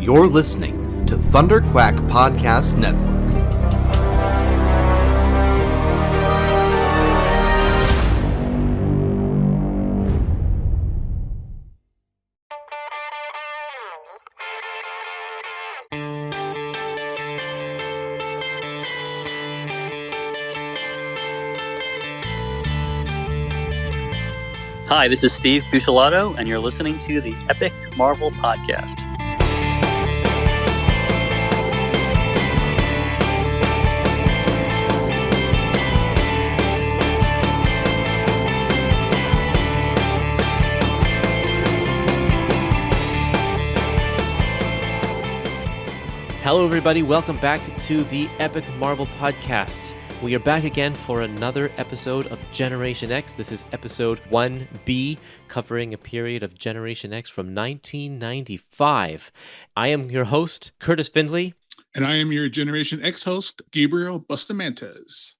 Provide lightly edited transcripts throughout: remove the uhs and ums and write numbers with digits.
You're listening to Thunderquack Podcast Network. Hi, this is Steve Buccellato, and you're listening to the Epic Marvel Podcast. Hello, everybody. Welcome back to the Epic Marvel Podcast. We are back again for another episode of Generation X. This is episode 1B, covering a period of Generation X from 1995. I am your host, Kurtis Findlay. And I am your Generation X host, Gabriel Bustamantez.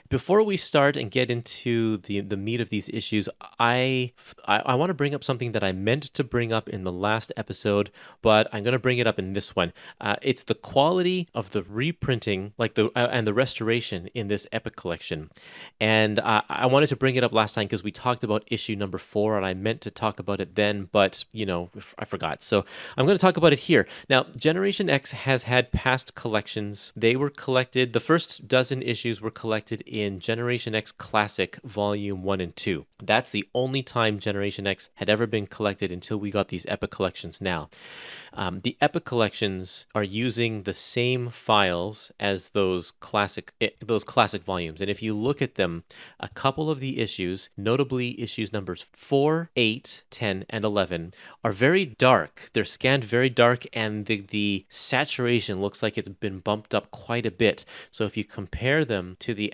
Before we start and get into the meat of these issues, I want to bring up something that I meant to bring up in the last episode, but I'm going to bring it up in this one. It's the quality of the reprinting, and the restoration in this Epic collection. And I wanted to bring it up last time because we talked about issue number 4, and I meant to talk about it then, but I forgot. So I'm going to talk about it here. Now, Generation X has had past collections. They were collected. The first dozen issues were collected in Generation X Classic Volume 1 and 2. That's the only time Generation X had ever been collected until we got these Epic collections now. The Epic collections are using the same files as those classic volumes. And if you look at them, a couple of the issues, notably issues numbers 4, 8, 10, and 11, are very dark. They're scanned very dark, and the saturation looks like it's been bumped up quite a bit. So if you compare them to the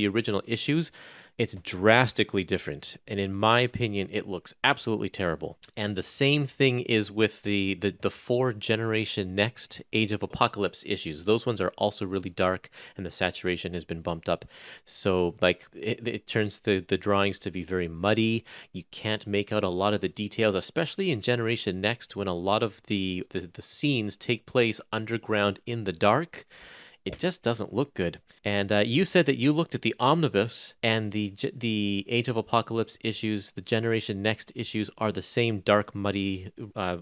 original issues, it's drastically different, and in my opinion, it looks absolutely terrible. And the same thing is with the 4 Generation Next Age of Apocalypse issues. Those ones are also really dark, and the saturation has been bumped up. So, it turns the drawings to be very muddy. You can't make out a lot of the details, especially in Generation Next, when a lot of the scenes take place underground in the dark. It just doesn't look good. And you said that you looked at the omnibus, and the Age of Apocalypse issues, the Generation Next issues, are the same dark, muddy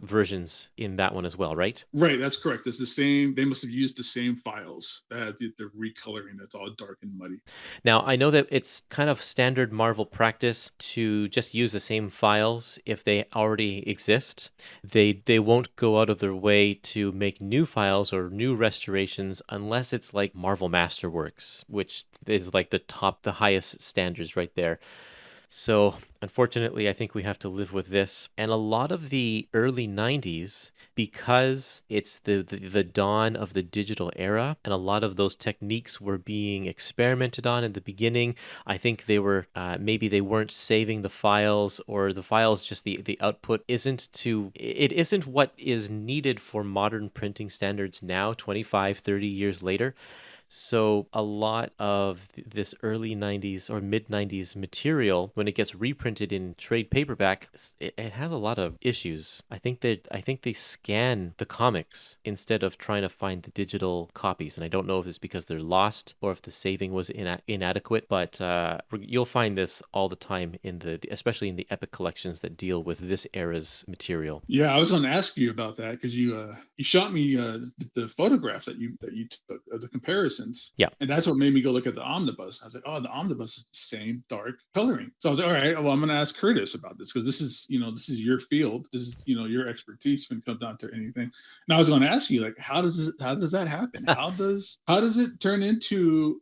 versions in that one as well, right? Right, that's correct. It's the same. They must have used the same files. The recoloring that's all dark and muddy. Now, I know that it's kind of standard Marvel practice to just use the same files if they already exist. They won't go out of their way to make new files or new restorations unless it's like Marvel Masterworks, which is like the highest standards right there. So, unfortunately, I think we have to live with this. And a lot of the early 90s, because it's the dawn of the digital era, and a lot of those techniques were being experimented on in the beginning, I think they were, maybe they weren't saving the files, or the files, just the output it isn't what is needed for modern printing standards now, 25, 30 years later. So a lot of this early 90s or mid 90s material, when it gets reprinted in trade paperback, it has a lot of issues. I think they scan the comics instead of trying to find the digital copies, and I don't know if it's because they're lost or if the saving was inadequate. But you'll find this all the time especially in the Epic collections that deal with this era's material. Yeah, I was going to ask you about that because you shot me the photographs that you took of the comparison. Yeah. And that's what made me go look at the omnibus. I was like, oh, the omnibus is the same dark coloring. So I was like, all right, well, I'm going to ask Kurtis about this because this is your field. This is, your expertise when it comes down to anything. And I was going to ask you, like, how does that happen? How does it turn into,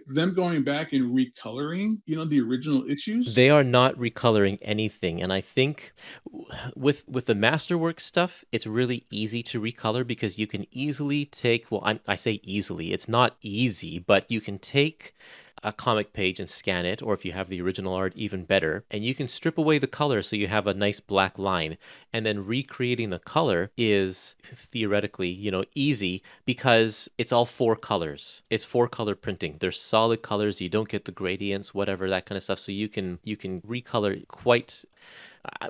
them going back and recoloring, the original issues? They are not recoloring anything. And I think with the Masterworks stuff, it's really easy to recolor because you can easily take, I say easily, it's not easy, but you can take a comic page and scan it, or if you have the original art, even better, and you can strip away the color so you have a nice black line, and then recreating the color is theoretically, easy because it's all 4 colors. It's 4-color printing. They're solid colors. You don't get the gradients, whatever, that kind of stuff. So you can recolor quite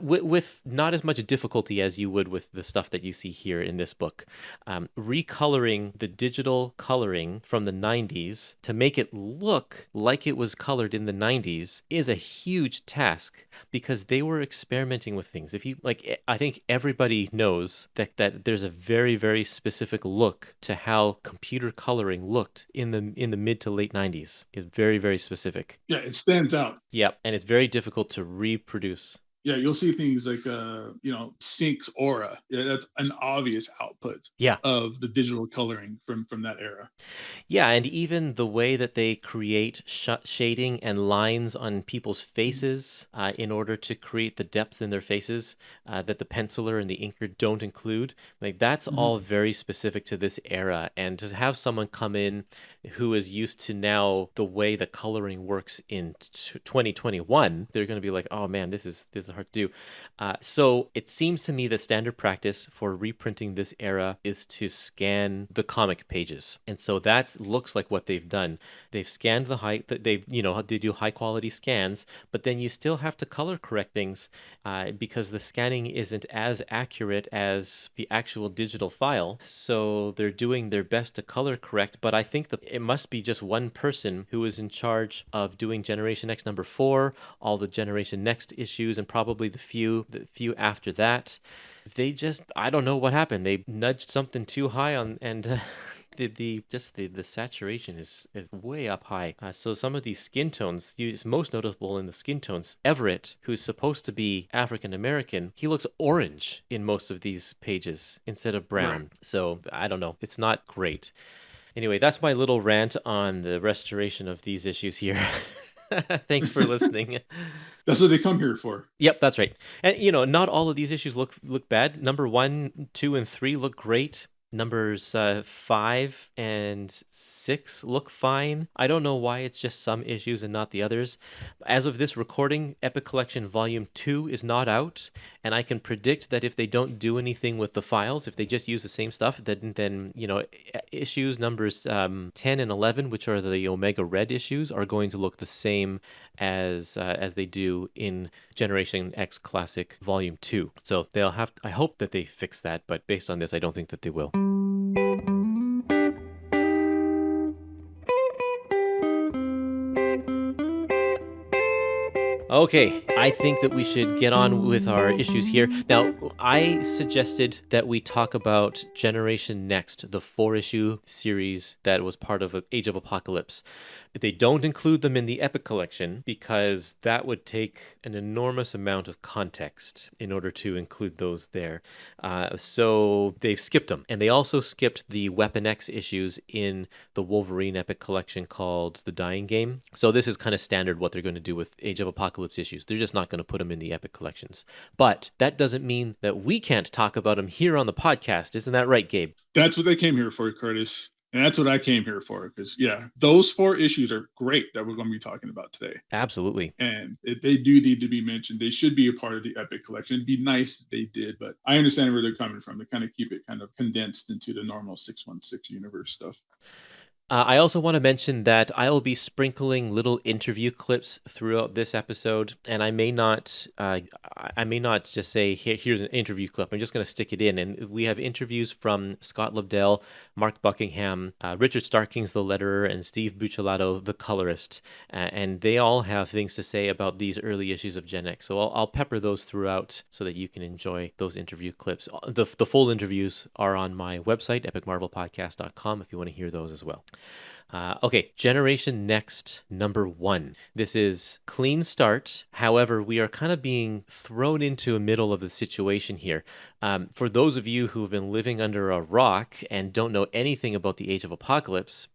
with not as much difficulty as you would with the stuff that you see here in this book. Recoloring the digital coloring from the 90s to make it look like it was colored in the 90s is a huge task because they were experimenting with things. If you like, I think everybody knows that there's a very, very specific look to how computer coloring looked in the mid to late 90s. Is very, very specific. Yeah, it stands out. Yep, and it's very difficult to reproduce. Yeah, you'll see things like Sync's aura. Yeah, that's an obvious output of the digital coloring from that era. Yeah, and even the way that they create shading and lines on people's faces in order to create the depth in their faces that the penciler and the inker don't include, like that's all very specific to this era. And to have someone come in who is used to now the way the coloring works in 2021, they're going to be like, oh man, this is hard to do. So it seems to me that standard practice for reprinting this era is to scan the comic pages. And so that looks like what they've done. They've scanned they do high quality scans, but then you still have to color correct things because the scanning isn't as accurate as the actual digital file. So they're doing their best to color correct, but I think that it must be just one person who is in charge of doing Generation X number 4, all the Generation Next issues, and probably the few after that. They just, I don't know what happened. They nudged something too high on, and the saturation is way up high. So some of these skin tones, it's most notable in the skin tones. Everett, who's supposed to be African American, he looks orange in most of these pages instead of brown. Right. So I don't know. It's not great. Anyway, that's my little rant on the restoration of these issues here. Thanks for listening. That's what they come here for. Yep, that's right. And not all of these issues look bad. Number 1, 2, and 3 look great. Numbers 5 and 6 look fine. I don't know why it's just some issues and not the others. As of this recording, Epic Collection Volume 2 is not out, and I can predict that if they don't do anything with the files, if they just use the same stuff, then issues numbers 10 and 11, which are the Omega Red issues, are going to look the same as they do in Generation X Classic Volume 2. So I hope that they fix that, but based on this, I don't think that they will. Okay, I think that we should get on with our issues here. Now, I suggested that we talk about Generation Next, the 4-issue series that was part of Age of Apocalypse. They don't include them in the Epic Collection because that would take an enormous amount of context in order to include those there. So they've skipped them. And they also skipped the Weapon X issues in the Wolverine Epic Collection called The Dying Game. So this is kind of standard what they're going to do with Age of Apocalypse issues. They're just not going to put them in the Epic Collections. But that doesn't mean that we can't talk about them here on the podcast. Isn't that right, Gabe? That's what they came here for, Curtis. And that's what I came here for, because, those 4 issues are great that we're going to be talking about today. Absolutely. And they do need to be mentioned. They should be a part of the Epic Collection. It'd be nice if they did, but I understand where they're coming from. They kind of keep it kind of condensed into the normal 616 universe stuff. I also want to mention that I will be sprinkling little interview clips throughout this episode, and I may not just say, here's an interview clip. I'm just going to stick it in, and we have interviews from Scott Lobdell, Mark Buckingham, Richard Starkings, the letterer, and Steve Buccellato, the colorist, and they all have things to say about these early issues of Gen X. So I'll pepper those throughout so that you can enjoy those interview clips. The full interviews are on my website, epicmarvelpodcast.com, if you want to hear those as well. Okay, Generation Next number 1. This is clean start. However, we are kind of being thrown into the middle of the situation here. For those of you who have been living under a rock and don't know anything about the Age of Apocalypse,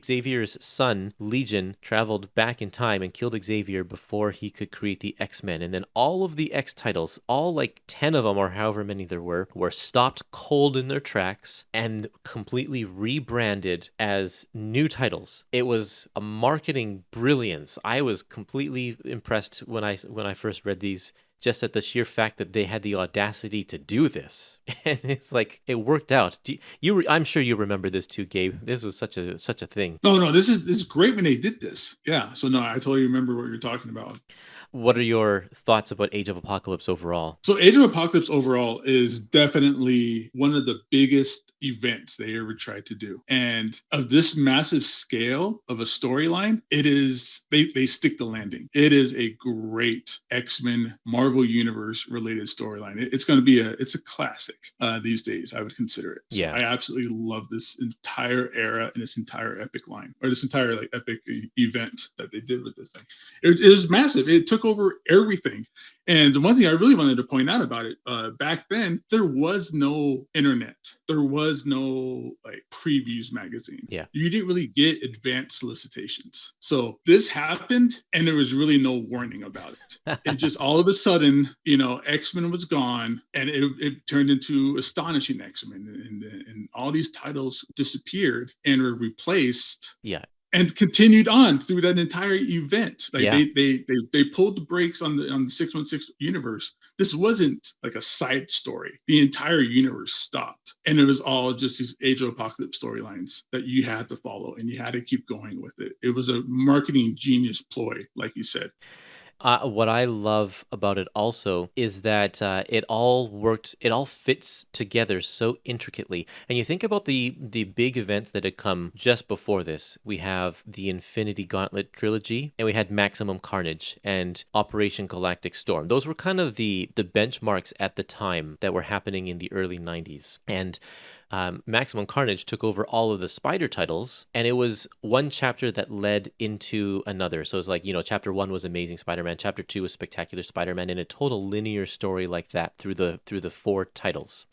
Xavier's son, Legion, traveled back in time and killed Xavier before he could create the X-Men. And then all of the X titles, all like 10 of them or however many there were stopped cold in their tracks and completely rebranded as new titles. It was a marketing brilliance. I was completely impressed when I first read these, just at the sheer fact that they had the audacity to do this. And it's like, it worked out. I'm sure you remember this too, Gabe. This was such a thing. No, this is great when they did this. Yeah. So no, I totally remember what you're talking about. what are your thoughts about Age of Apocalypse overall? So Age of Apocalypse overall is definitely one of the biggest events they ever tried to do. And of this massive scale of a storyline, it is, they stick the landing. It is a great X-Men Marvel Universe related storyline. It's going to be it's a classic these days, I would consider it. So Yeah. I absolutely love this entire era and this entire epic line, or this entire like epic event that they did with this thing. It was massive. It took over everything. And the one thing I really wanted to point out about it, back then, there was no internet. There was no like previews magazine. Yeah. You didn't really get advanced solicitations. So this happened and there was really no warning about it. It just all of a sudden, X-Men was gone and it turned into Astonishing X-Men, and all these titles disappeared and were replaced. Yeah. And continued on through that entire event. Like Yeah. they pulled the brakes on the 616 universe. This wasn't like a side story. The entire universe stopped. And it was all just these Age of Apocalypse storylines that you had to follow and you had to keep going with it. It was a marketing genius ploy, like you said. What I love about it also is that it all fits together so intricately. And you think about the big events that had come just before this. We have the Infinity Gauntlet trilogy, and we had Maximum Carnage and Operation Galactic Storm. Those were kind of the benchmarks at the time that were happening in the early 90s. And Maximum Carnage took over all of the Spider titles, and it was one chapter that led into another. So it's like, chapter 1 was Amazing Spider-Man, chapter 2 was Spectacular Spider-Man, and a total linear story like that through the 4 titles.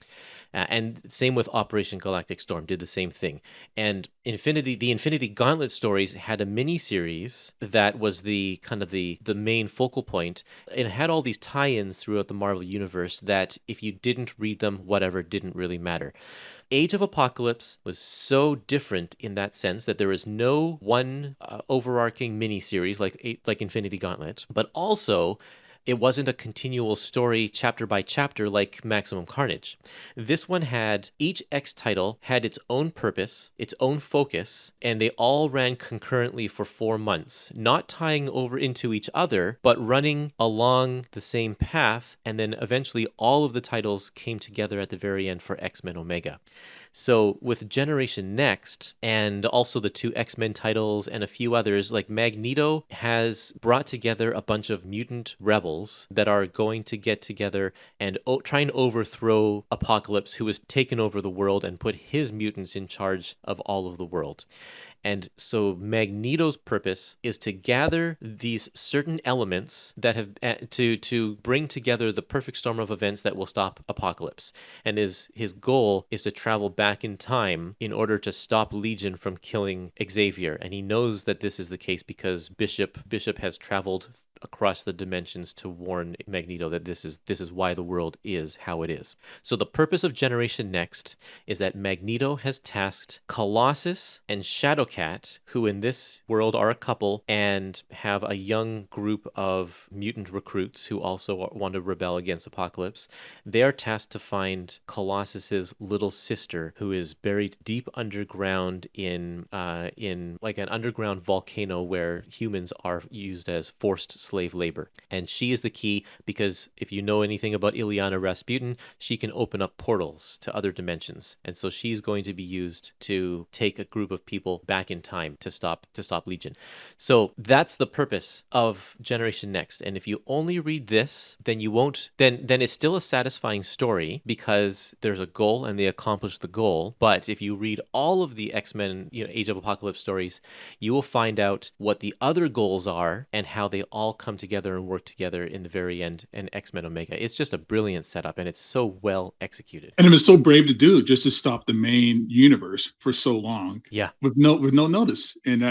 And same with Operation Galactic Storm, did the same thing. And the Infinity Gauntlet stories had a mini-series that was the main focal point. It had all these tie-ins throughout the Marvel Universe that if you didn't read them, whatever, didn't really matter. Age of Apocalypse was so different in that sense that there is no one overarching mini-series like Infinity Gauntlet, but also it wasn't a continual story chapter by chapter like Maximum Carnage. This one each X title had its own purpose, its own focus, and they all ran concurrently for 4 months, not tying over into each other, but running along the same path, and then eventually all of the titles came together at the very end for XMen Omega. So with Generation Next and also the 2 X-Men titles and a few others, like Magneto has brought together a bunch of mutant rebels that are going to get together and try and overthrow Apocalypse, who has taken over the world and put his mutants in charge of all of the world. And so Magneto's purpose is to gather these certain elements that have to bring together the perfect storm of events that will stop Apocalypse. And his goal is to travel back in time in order to stop Legion from killing Xavier. And he knows that this is the case because Bishop has traveled across the dimensions to warn Magneto that this is why the world is how it is. So the purpose of Generation Next is that Magneto has tasked Colossus and Shadowcat, who in this world are a couple and have a young group of mutant recruits who also want to rebel against Apocalypse. They are tasked to find Colossus's little sister, who is buried deep underground in like an underground volcano where humans are used as forced slave labor. And she is the key because if you know anything about Illyana Rasputin, she can open up portals to other dimensions. And so she's going to be used to take a group of people back in time to stop Legion. So that's the purpose of Generation Next. And if you only read this, then you won't then it's still a satisfying story because there's a goal and they accomplish the goal. But if you read all of the X-Men, Age of Apocalypse stories, you will find out what the other goals are and how they all come together and work together in the very end in XMen Omega. It's just a brilliant setup and it's so well executed. And it was so brave to do just to stop the main universe for so long. Yeah. With no notice. And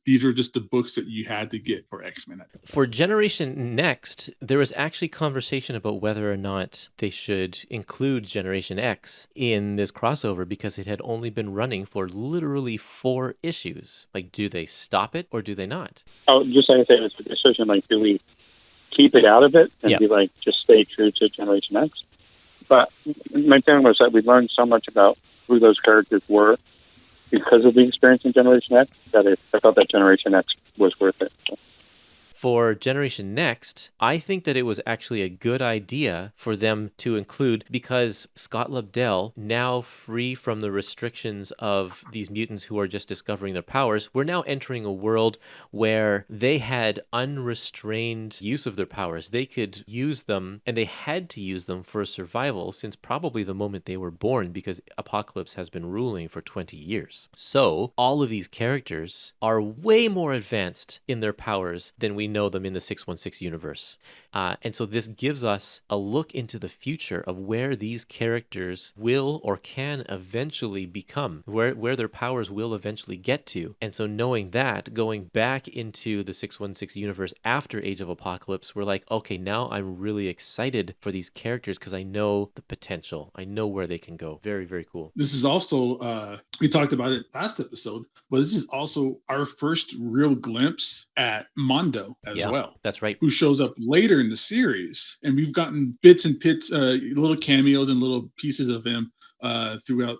these are just the books that you had to get for X-Men. For Generation Next, there was actually conversation about whether or not they should include Generation X in this crossover because it had only been running for literally 4 issues. Like, do they stop it or do they not? Oh, just like I said, it's a decision, like, do we keep it out of it and be like, just stay true to Generation X? But my feeling was that we learned so much about who those characters were because of the experience in Generation X that I thought that Generation X was worth it. For Generation Next, I think that it was actually a good idea for them to include, because Scott Lobdell, now free from the restrictions of these mutants who are just discovering their powers, we're now entering a world where they had unrestrained use of their powers. They could use them, and they had to use them for survival since probably the moment they were born, because Apocalypse has been ruling for 20 years. So all of these characters are way more advanced in their powers than we know them in the 616 universe. And so this gives us a look into the future of where these characters will or can eventually become, where their powers will eventually get to. And so knowing that, going back into the 616 universe after Age of Apocalypse, we're like, okay, now I'm really excited for these characters because I know the potential. I know where they can go. Very, very cool. This is also, we talked about it last episode, but this is also our first real glimpse at Mondo as well. That's right. Who shows up later in the series. And we've gotten bits and pits, little cameos and little pieces of him throughout,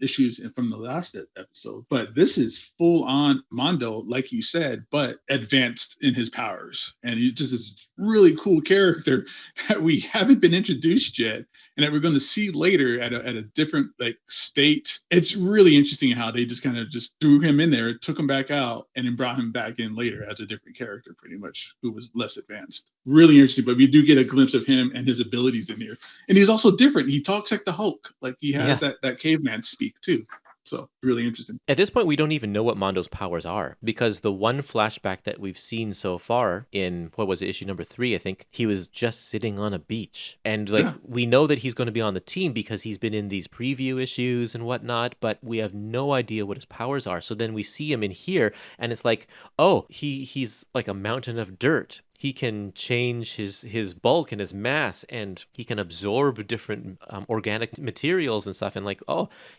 issues from the last episode. But this is full on Mondo, like you said, but advanced in his powers. And he just is really cool character that we haven't been introduced yet, and that we're going to see later at a different state. It's really interesting how they just kind of just threw him in there, took him back out, and then brought him back in later as a different character, pretty much, who was less advanced. Really interesting, but we do get a glimpse of him and his abilities in here. And he's also different. He talks like the Hulk. He has that caveman speak too. So really interesting. At this point, we don't even know what Mondo's powers are, because the one flashback that we've seen so far in, issue number 3, I think, he was just sitting on a beach. And we know that he's going to be on the team because he's been in these preview issues and whatnot, but we have no idea what his powers are. So then we see him in here, and it's like, oh, he's like a mountain of dirt. He can change his bulk and his mass, and he can absorb different organic materials and stuff. And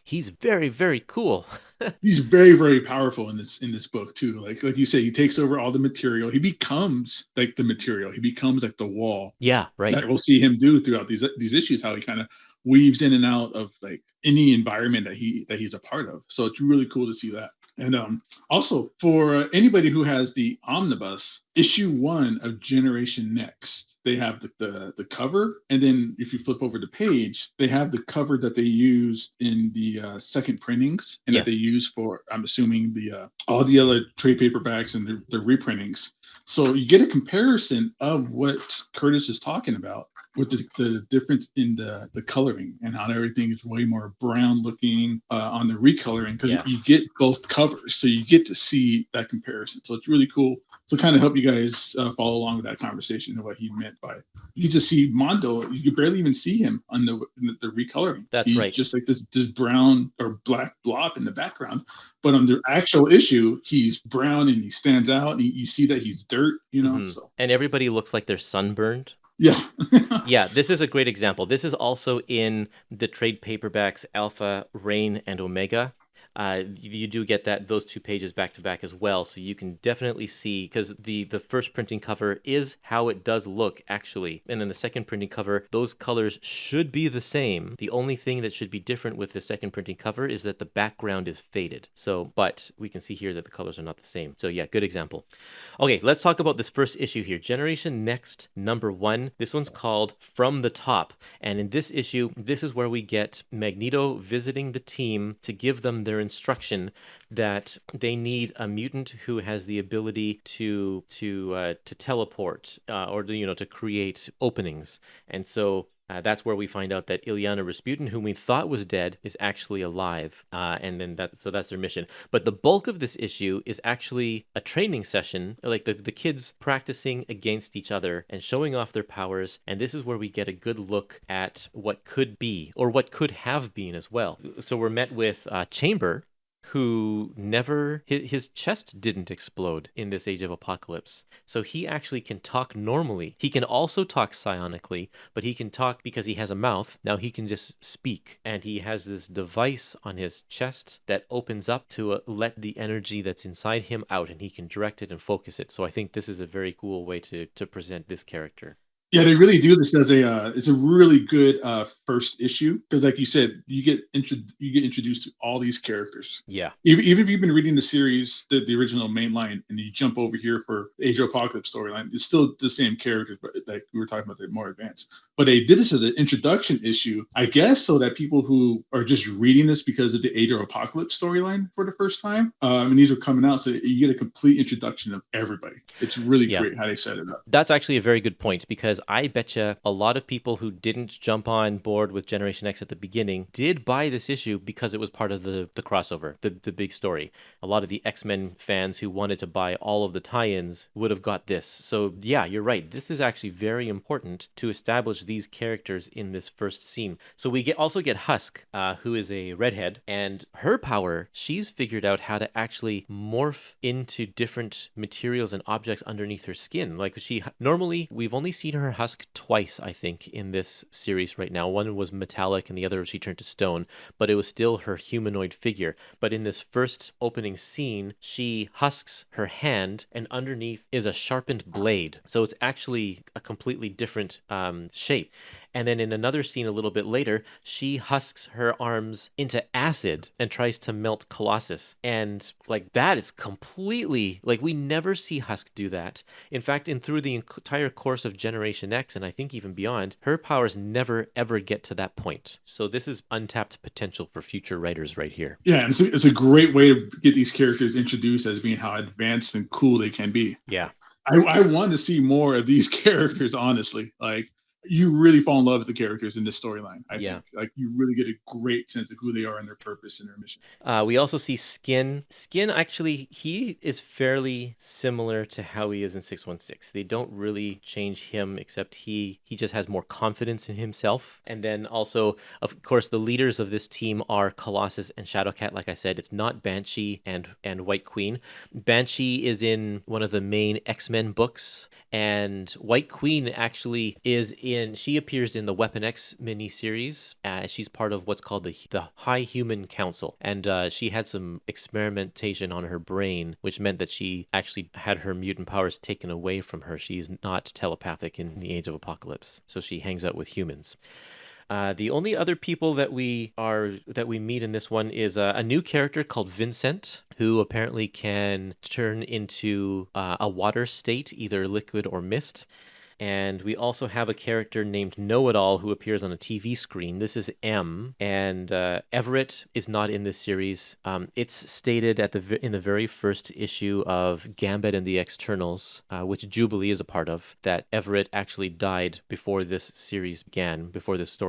he's very, very cool. He's very, very powerful in this book too. Like you say, he takes over all the material. He becomes like the material. He becomes like the wall. Yeah, right. That we'll see him do throughout these issues. How he kind of weaves in and out of any environment that he's a part of. So it's really cool to see that. And also for anybody who has the omnibus, issue 1 of Generation Next, they have the cover, and then if you flip over the page, they have the cover that they used in the second printings, and that they use for, I'm assuming, the all the other trade paperbacks and the reprintings. So you get a comparison of what Kurtis is talking about, with the difference in the coloring and how everything is way more brown looking on the recoloring, because you get both covers, so you get to see that comparison. So it's really cool to kind of help you guys follow along with that conversation and what he meant by, you just see Mondo, you barely even see him on the recoloring. That's right. He's just like this brown or black blob in the background, but on the actual issue, he's brown and he stands out, and you see that he's dirt, So, and everybody looks like they're sunburned. Yeah. Yeah, this is a great example. This is also in the trade paperbacks Alpha, Reign, and Omega. You do get those 2 pages back to back as well, so you can definitely see, because the first printing cover is how it does look actually, and then the second printing cover, those colors should be the same. The only thing that should be different with the second printing cover is that the background is faded. So, but we can see here that the colors are not the same. So yeah, good example. Okay, let's talk about this first issue here, Generation Next number 1. This one's called From the Top, and in this issue, this is where we get Magneto visiting the team to give them their instruction that they need a mutant who has the ability to teleport or to create openings. And so that's where we find out that Ilyana Rasputin, whom we thought was dead, is actually alive. And then that's their mission. But the bulk of this issue is actually a training session, like the kids practicing against each other and showing off their powers. And this is where we get a good look at what could be, or what could have been as well. So we're met with Chamber, who his chest didn't explode in this Age of Apocalypse. So he actually can talk normally. He can also talk psionically, but he can talk because he has a mouth. Now he can just speak. And he has this device on his chest that opens up to let the energy that's inside him out, and he can direct it and focus it. So I think this is a very cool way to present this character. Yeah, they really do this as a it's a really good first issue because, like you said, you get introduced to all these characters. Yeah. Even if you've been reading the series, the original main line, and you jump over here for Age of Apocalypse storyline, it's still the same characters, but like we were talking about, they're more advanced. But they did this as an introduction issue, I guess, so that people who are just reading this because of the Age of Apocalypse storyline for the first time, and these are coming out, so you get a complete introduction of everybody. It's really great how they set it up. That's actually a very good point, because I betcha a lot of people who didn't jump on board with Generation X at the beginning did buy this issue because it was part of the crossover, the big story. A lot of the X-Men fans who wanted to buy all of the tie-ins would have got this. So yeah, you're right. This is actually very important to establish these characters in this first scene. So we also get Husk, who is a redhead, and her power, she's figured out how to actually morph into different materials and objects underneath her skin. Like normally we've only seen her Husk twice, I think, in this series right now. One was metallic and the other she turned to stone, but it was still her humanoid figure. But in this first opening scene, she husks her hand, and underneath is a sharpened blade. So it's actually a completely different shape. And then in another scene a little bit later, she husks her arms into acid and tries to melt Colossus. And like that is completely, like, we never see Husk do that. In fact, through the entire course of Generation X, and I think even beyond, her powers never ever get to that point. So this is untapped potential for future writers right here. Yeah, and it's a great way to get these characters introduced as being how advanced and cool they can be. Yeah. I want to see more of these characters, honestly. Like, you really fall in love with the characters in this storyline. I think, like, you really get a great sense of who they are and their purpose and their mission. We also see Skin. Skin, actually, he is fairly similar to how he is in 616. They don't really change him, except he just has more confidence in himself. And then also, of course, the leaders of this team are Colossus and Shadowcat. Like I said, it's not Banshee and White Queen. Banshee is in one of the main X-Men books, and White Queen actually she appears in the Weapon X miniseries. She's part of what's called the High Human Council, and she had some experimentation on her brain, which meant that she actually had her mutant powers taken away from her. She's not telepathic in the Age of Apocalypse, so she hangs out with humans. The only other people that we meet in this one is a new character called Vincent, who apparently can turn into a water state, either liquid or mist. And we also have a character named Know-It-All who appears on a TV screen. This is M, and Everett is not in this series. It's stated in the very first issue of Gambit and the Externals, which Jubilee is a part of, that Everett actually died before this story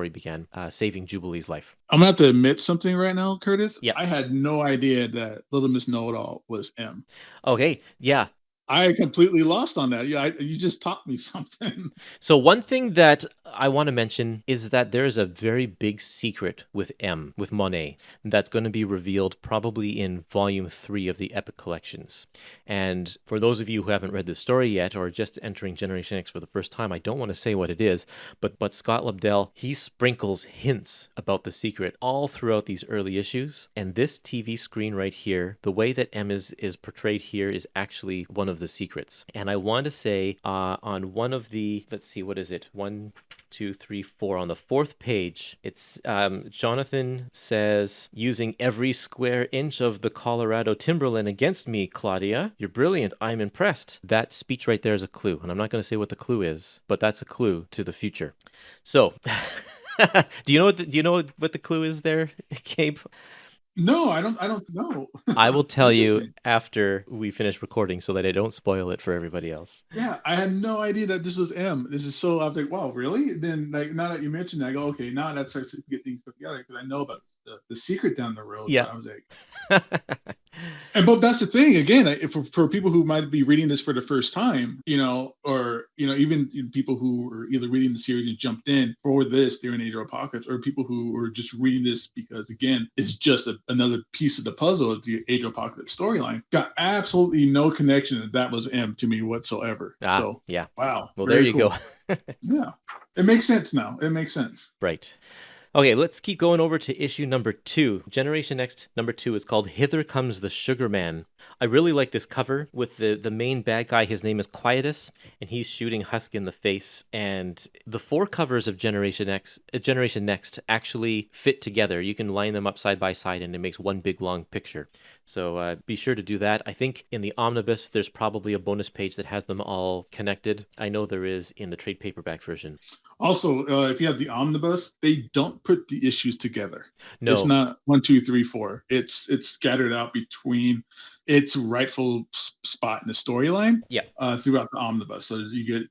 began, saving Jubilee's life. I'm going to have to admit something right now, Curtis. Yeah. I had no idea that Little Miss Know-It-All was M. Okay, yeah. I completely lost on that. Yeah, you just taught me something. So one thing that I want to mention is that there is a very big secret with Monet, that's going to be revealed probably in Volume 3 of the Epic Collections. And for those of you who haven't read this story yet, or just entering Generation X for the first time, I don't want to say what it is, but Scott Lobdell, he sprinkles hints about the secret all throughout these early issues. And this TV screen right here, the way that M is portrayed here is actually one of the secrets. And I want to say on one of the, let's see, what is it? 1, 2, 3, 4. On the 4th page, it's Jonathan says, "Using every square inch of the Colorado timberland against me, Claudia. You're brilliant. I'm impressed." That speech right there is a clue. And I'm not going to say what the clue is, but that's a clue to the future. So, do you know what the clue is there, Gabe? No, I don't know. I will tell you after we finish recording so that I don't spoil it for everybody else. Yeah, I had no idea that this was M. This is so, I was like, wow, really? Then, like, now that you mentioned it, I go, okay, now that starts to get things put together, because I know about the secret down the road. Yeah. I was like, but that's the thing, again, for people who might be reading this for the first time, or even people who are either reading the series and jumped in for this during Age of Apocalypse, or people who are just reading this because, again, it's just another piece of the puzzle of the Age of Apocalypse storyline, got absolutely no connection that was M to me whatsoever. So yeah. Wow. Well, there you go. Yeah. It makes sense now. It makes sense. Right. Okay, let's keep going over to issue number 2. Generation X number 2 is called Hither Comes the Sugar Man. I really like this cover with the main bad guy. His name is Quietus, and he's shooting Husk in the face. And the 4 covers of Generation Next actually fit together. You can line them up side by side, and it makes one big long picture. So be sure to do that. I think in the omnibus, there's probably a bonus page that has them all connected. I know there is in the trade paperback version. Also, if you have the omnibus, they don't put the issues together. No. It's not 1, 2, 3, 4. It's scattered out between its rightful spot in the storyline. Yeah. Throughout the omnibus, so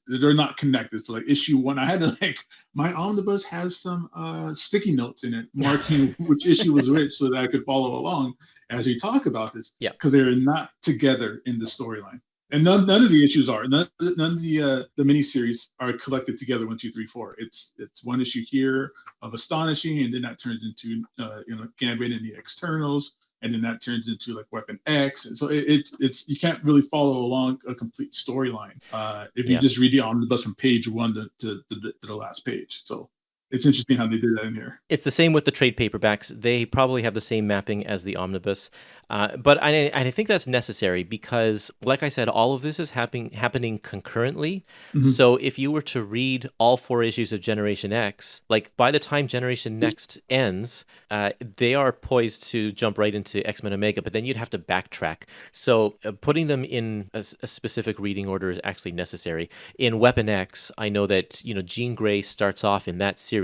they're not connected. So like issue 1, I had to my omnibus has some sticky notes in it marking which issue was which, so that I could follow along as we talk about this. Yeah. Because they're not together in the storyline. And none of the issues are. None of the miniseries are collected together. 1, 2, 3, 4. It's one issue here of Astonishing, and then that turns into Gambit and the Externals, and then that turns into like Weapon X. And so it's you can't really follow along a complete storyline if you just read the omnibus from page 1 to the last page. So it's interesting how they did that in here. It's the same with the trade paperbacks. They probably have the same mapping as the omnibus. But I think that's necessary because, like I said, all of this is happening concurrently. Mm-hmm. So if you were to read all 4 issues of Generation X, like by the time Generation Next ends, they are poised to jump right into XMen Omega, but then you'd have to backtrack. So putting them in a specific reading order is actually necessary. In Weapon X, I know that Jean Grey starts off in that series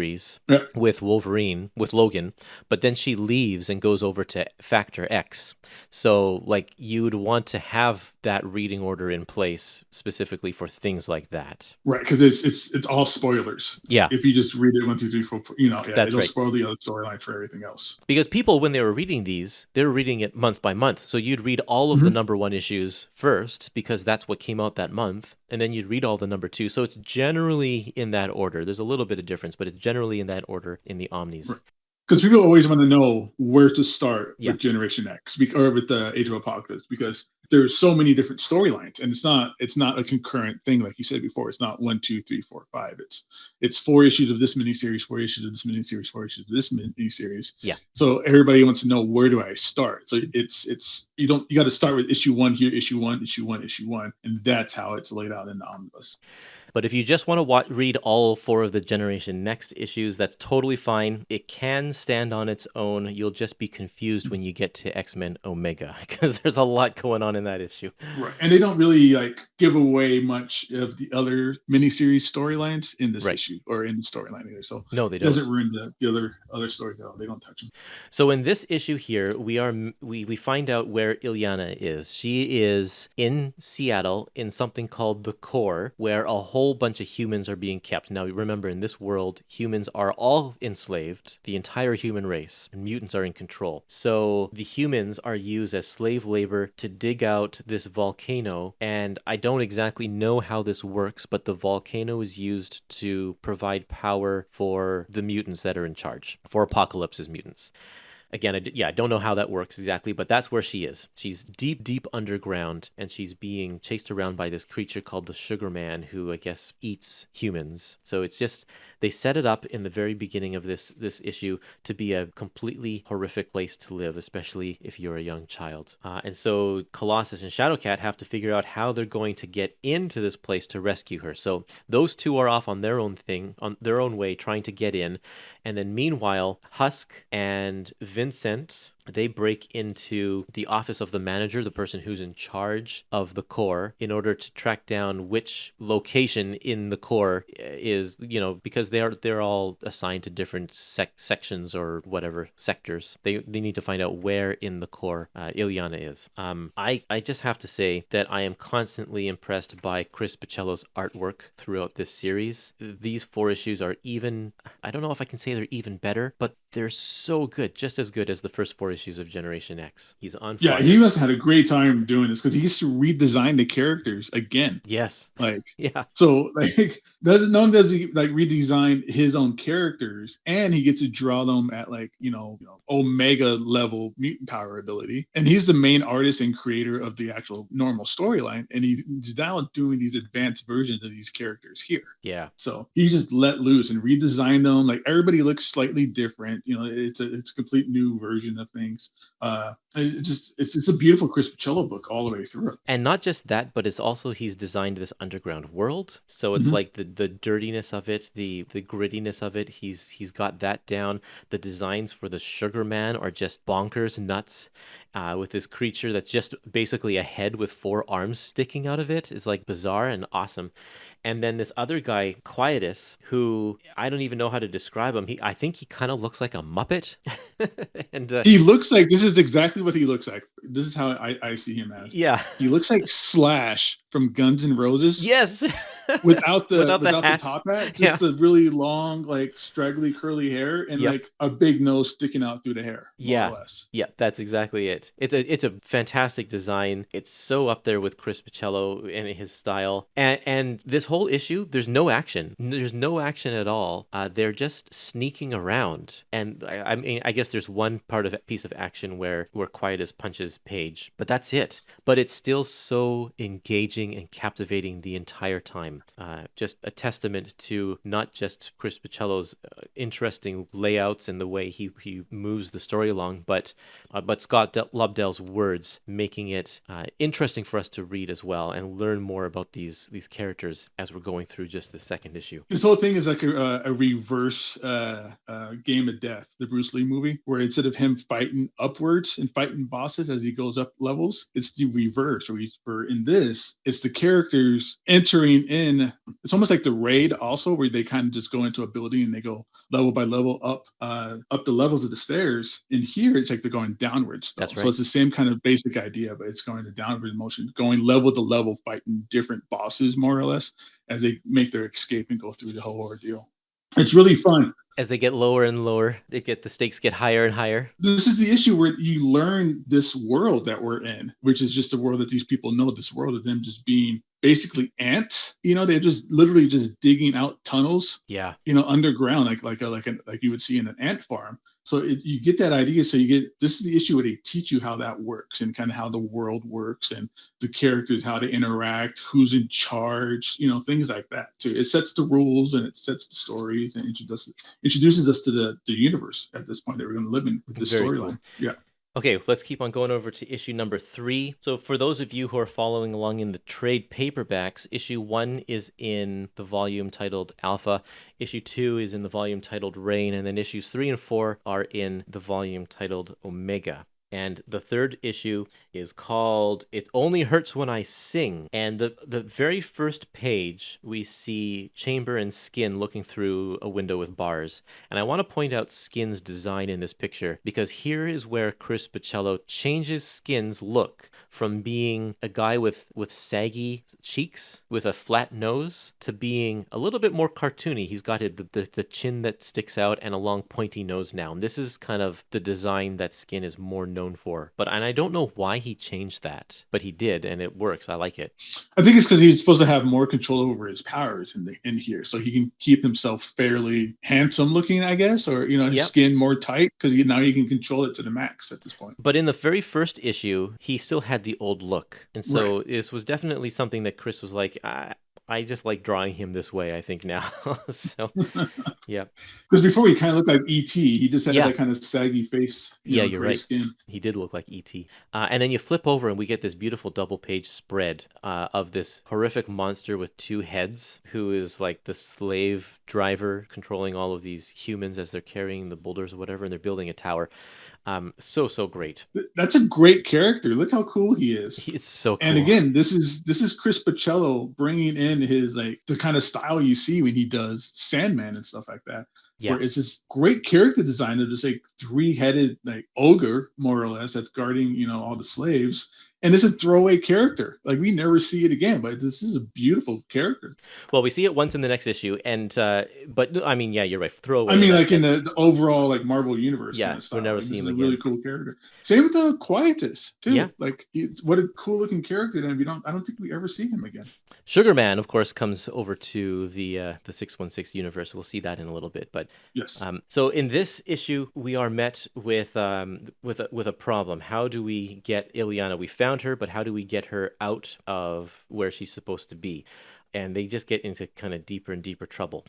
with Wolverine, with Logan, but then she leaves and goes over to Factor X. So, like, you'd want to have that reading order in place specifically for things like that, right? Because it's all spoilers. Yeah, if you just read it 1, 2, 3, 4, that's it'll right. spoil the other storyline for everything else. Because people, when they were reading these, they were reading it month by month. So you'd read all of the number 1 issues first because that's what came out that month, and then you'd read all the number 2. So it's generally in that order. There's a little bit of difference, but it's generally in that order in the Omnis. Right. Because people always want to know where to start with Generation X or with the Age of Apocalypse, because there's so many different storylines, and it's not a concurrent thing like you said before. It's not 1, 2, 3, 4, 5. It's 4 issues of this miniseries, 4 issues of this miniseries, 4 issues of this miniseries. Yeah. So everybody wants to know, where do I start? So you got to start with issue 1 here, issue 1, issue 1, issue 1, and that's how it's laid out in the omnibus. But if you just want to read all 4 of the Generation Next issues, that's totally fine. It can stand on its own. You'll just be confused when you get to XMen Omega because there's a lot going on in that issue. Right, and they don't really give away much of the other miniseries storylines in this issue or in the storyline either. So no, they don't. It doesn't ruin the other stories at all. They don't touch them. So in this issue here, we find out where Illyana is. She is in Seattle in something called the Core, where a whole bunch of humans are being kept. Now, remember, in this world, humans are all enslaved, the entire human race, and mutants are in control. So the humans are used as slave labor to dig out this volcano, and I don't exactly know how this works, but the volcano is used to provide power for the mutants that are in charge, for Apocalypse's mutants. Again, I don't know how that works exactly, but that's where she is. She's deep, deep underground, and she's being chased around by this creature called the Sugar Man, who I guess eats humans. So it's just, they set it up in the very beginning of this issue to be a completely horrific place to live, especially if you're a young child. And so Colossus and Shadowcat have to figure out how they're going to get into this place to rescue her. So those two are off on their own thing, on their own way, trying to get in. And then meanwhile, Husk and Vincent, they break into the office of the manager, the person who's in charge of the Core, in order to track down which location in the Core is, because they're all assigned to different sections or whatever, sectors. They need to find out where in the Core Illyana is. I just have to say that I am constantly impressed by Chris Pacello's artwork throughout this series. These 4 issues are I don't know if I can say they're even better, but they're so good, just as good as the first 4 issues of Generation X. He's on fire. Yeah, he must have had a great time doing this because he gets to redesign the characters again. Yes. Yeah. So not only does he redesign his own characters, and he gets to draw them at Omega level mutant power ability. And he's the main artist and creator of the actual normal storyline. And he's now doing these advanced versions of these characters here. Yeah. So he just let loose and redesigned them. Everybody looks slightly different. It's a complete new version of things. things. It's a beautiful Chris Picciolo book all the way through. And not just that, but it's also he's designed this underground world. So it's like the dirtiness of it, the grittiness of it. He's got that down. The designs for the Sugar Man are just bonkers nuts. With this creature that's just basically a head with 4 arms sticking out of it. It's like bizarre and awesome. And then this other guy, Quietus, who I don't even know how to describe him. I think he kind of looks like a Muppet. And he looks like, this is exactly what he looks like. This is how I see him as. Yeah. He looks like Slash from Guns N' Roses. Yes. without the top hat, just the really long, like straggly curly hair and like a big nose sticking out through the hair. More or less. Yeah, that's exactly it. It's a fantastic design. It's so up there with Chris Picciolo and his style. And this whole issue, there's no action. There's no action at all. They're just sneaking around. And I mean, I guess there's one piece of action where Quietus punches Paige, but that's it. But it's still so engaging and captivating the entire time. Just a testament to not just Chris Picciolo's interesting layouts and the way he moves the story along, but Scott Lobdell's words, making it interesting for us to read as well and learn more about these characters as we're going through just the second issue. This whole thing is like a reverse Game of Death, the Bruce Lee movie, where instead of him fighting upwards and fighting bosses as he goes up levels, it's the reverse. Where in this, it's the characters entering in. It's almost like the Raid also, where they kind of just go into a building and they go level by level up the levels of the stairs. And here, it's like they're going downwards. That's right. So it's the same kind of basic idea, but it's going to downward motion, going level to level, fighting different bosses more or less as they make their escape and go through the whole ordeal. It's really fun. As they get lower and lower, the stakes get higher and higher. This is the issue where you learn this world that we're in, which is just a world that these people know, this world of them just being basically ants. They're just literally just digging out tunnels. Yeah. Underground, like you would see in an ant farm. So you get that idea. So this is the issue where they teach you how that works and kind of how the world works and the characters, how to interact, who's in charge, things like that too. It sets the rules and it sets the stories and introduces us to the universe at this point that we're going to live in with the storyline. Cool. Yeah. Okay, let's keep on going over to issue number 3. So for those of you who are following along in the trade paperbacks, issue 1 is in the volume titled Alpha, issue 2 is in the volume titled Rain, and then issues 3 and 4 are in the volume titled Omega. And the third issue is called It Only Hurts When I Sing. And the very first page, we see Chamber and Skin looking through a window with bars. And I want to point out Skin's design in this picture, because here is where Chris Picciolo changes Skin's look from being a guy with saggy cheeks, with a flat nose, to being a little bit more cartoony. He's got the chin that sticks out and a long pointy nose now. And this is kind of the design that Skin is more known for. And I don't know why he changed that, but he did, and it works. I like it. I think it's because he's supposed to have more control over his powers in here, so he can keep himself fairly handsome looking, I guess, or his skin more tight, because now he can control it to the max at this point. But in the very first issue, he still had the old look, and so this was definitely something that Chris was like, I just like drawing him this way, I think, now. So, yeah. Because before he kind of looked like E.T. He just had that kind of saggy face. You're right. Skin. He did look like E.T. And then you flip over and we get this beautiful double-page spread of this horrific monster with 2 heads, who is like the slave driver controlling all of these humans as they're carrying the boulders or whatever, and they're building a tower. So great. That's a great character. Look how cool he is. It's so cool. And again, this is Chris Picciolo bringing in his the kind of style you see when he does Sandman and stuff like that. Yeah. Where it's this great character design of this 3-headed ogre, more or less, that's guarding all the slaves. And it's a throwaway character. We never see it again, but this is a beautiful character. Well, we see it once in the next issue, and but I mean, yeah, you're right. Throwaway. I mean, in the overall Marvel universe. Yeah, kind of style. We'll never see him again. This is a really cool character. Same with the Quietus too. Yeah. What a cool looking character. And I don't think we ever see him again. Sugar Man, of course, comes over to the 616 universe. We'll see that in a little bit, but yes. So in this issue, we are met with a problem. How do we get Ileana? We found her, but how do we get her out of where she's supposed to be? and they just get into kind of deeper and deeper trouble.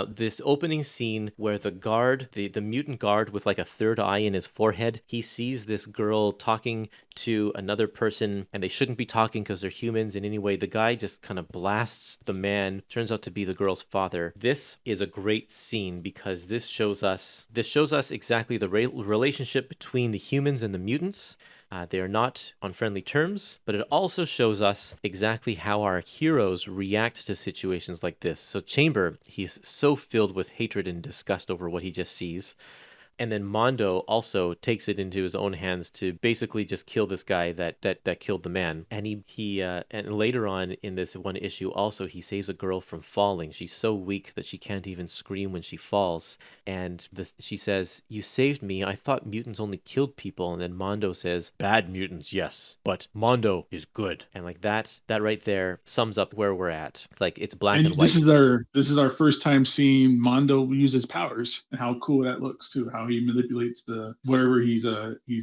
This opening scene where the guard, the mutant guard with like a third eye in his forehead, he sees this girl talking to another person, and they shouldn't be talking because they're humans. And anyway, the guy just kind of blasts the man, turns out to be the girl's father. This is a great scene because this shows us exactly the relationship between the humans and the mutants. They are not on friendly terms, but it also shows us exactly how our heroes react to situations like this. So Chamber, he's so filled with hatred and disgust over what he just sees. And then Mondo also takes it into his own hands to basically just kill this guy that killed the man. And and later on in this one issue also, he saves a girl from falling. She's so weak that she can't even scream when she falls. And she says, "You saved me. I thought mutants only killed people." And then Mondo says, "Bad mutants, yes, but Mondo is good." And like that right there sums up where we're at. Like, it's black and white. This is our first time seeing Mondo use his powers, and how cool that looks too. How he manipulates the whatever he's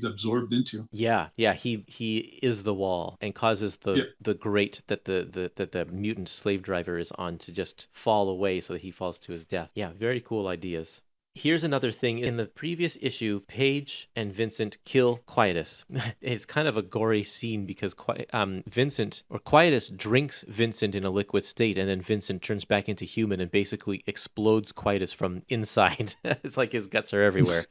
absorbed into. Yeah, he is the wall and causes the grate that the mutant slave driver is on to just fall away so that he falls to his death. Yeah, very cool ideas. Here's another thing. In the previous issue, Paige and Vincent kill Quietus. It's kind of a gory scene because Quietus drinks Vincent in a liquid state, and then Vincent turns back into human and basically explodes Quietus from inside. It's like his guts are everywhere.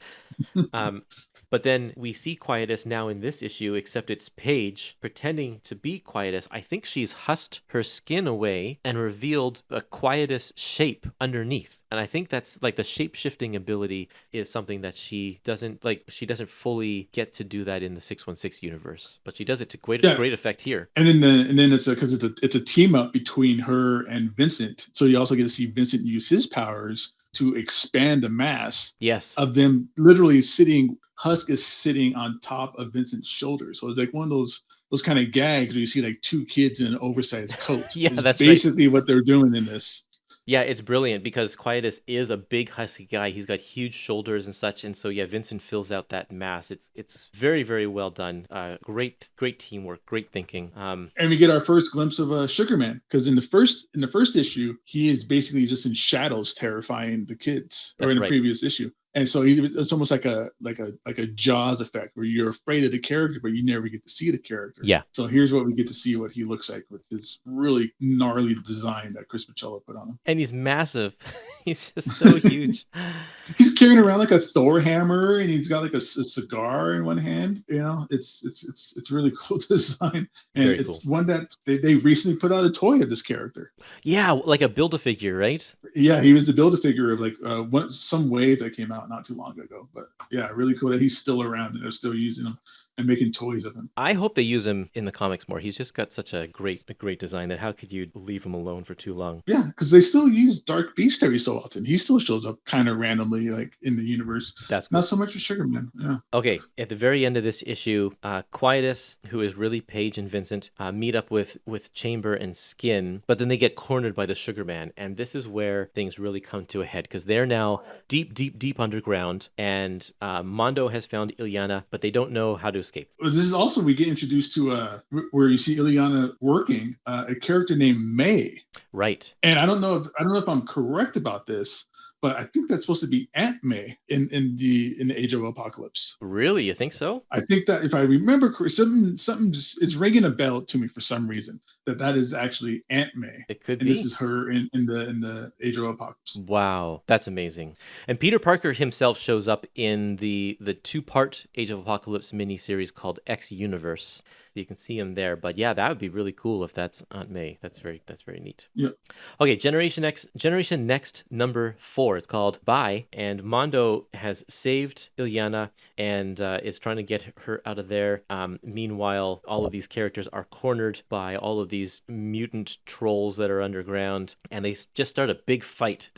But then we see Quietus now in this issue, except it's Paige pretending to be Quietus. I think she's husked her skin away and revealed a Quietus shape underneath. And I think that's like the shape-shifting ability is something that she doesn't fully get to do that in the 616 universe. But she does it to great effect here. And then it's a team up between her and Vincent. So you also get to see Vincent use his powers to expand the mass of them literally sitting. Husk is sitting on top of Vincent's shoulders. So it's like one of those kind of gags where you see like two kids in an oversized coat. That's basically what they're doing in this. Yeah, it's brilliant because Quietus is a big husky guy. He's got huge shoulders and such, and so Vincent fills out that mass. It's very, very well done. Great teamwork, great thinking. And we get our first glimpse of Sugarman because in the first issue he is basically just in shadows terrifying the kids, or in the previous issue. And so it's almost like a Jaws effect where you're afraid of the character, but you never get to see the character. Yeah. So here's what we get to see what he looks like with this really gnarly design that Chris Michello put on him. And he's massive. He's just so huge. He's carrying around like a Thor hammer, and he's got like a cigar in one hand. You know, it's really cool design, and Very it's cool. one that they recently put out a toy of this character. Yeah, like a Build-A-Figure, right? Yeah, he was the Build-A-Figure of like some wave that came out not too long ago. But yeah, really cool that he's still around and they're still using him and making toys of him. I hope they use him in the comics more. He's just got such a great design that how could you leave him alone for too long? Yeah, because they still use Dark Beast every so often. He still shows up kind of randomly, like in the universe. That's cool. Not so much with Sugarman. Yeah. Okay, at the very end of this issue, Quietus, who is really Paige and Vincent, meet up with Chamber and Skin, but then they get cornered by the Sugarman, and this is where things really come to a head because they're now deep underground, and Mondo has found Illyana, but they don't know how to escape. This is also we get introduced to where you see Illyana working a character named May. Right. And I don't know if I'm correct about this, but I think that's supposed to be Aunt May in the Age of Apocalypse. Really? You think so? I think that if I remember something it's ringing a bell to me for some reason that is actually Aunt May. It could and be. This is her in the Age of Apocalypse. Wow, that's amazing. And Peter Parker himself shows up in the 2-part Age of Apocalypse miniseries called X Universe. So you can see him there. But yeah, that would be really cool if that's Aunt May. That's very neat. Yeah. Okay, Generation Next number 4. It's called Bye, and Mondo has saved Illyana and is trying to get her out of there. Meanwhile, all of these characters are cornered by all of these mutant trolls that are underground, and they just start a big fight.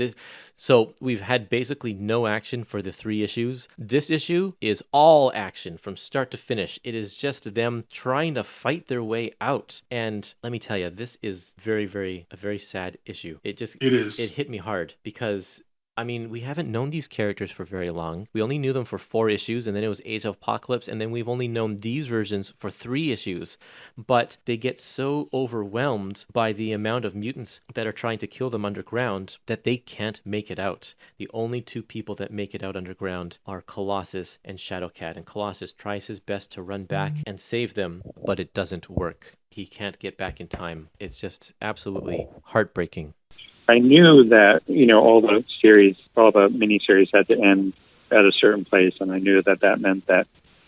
So we've had basically no action for the 3 issues. This issue is all action from start to finish. It is just them trying to fight their way out. And let me tell you, this is a very sad issue. It is. It hit me hard because I mean, we haven't known these characters for very long. We only knew them for 4 issues, and then it was Age of Apocalypse, and then we've only known these versions for 3 issues. But they get so overwhelmed by the amount of mutants that are trying to kill them underground that they can't make it out. The only 2 people that make it out underground are Colossus and Shadowcat, and Colossus tries his best to run back and save them, but it doesn't work. He can't get back in time. It's just absolutely heartbreaking. I knew that, all the miniseries had to end at a certain place, and I knew that meant that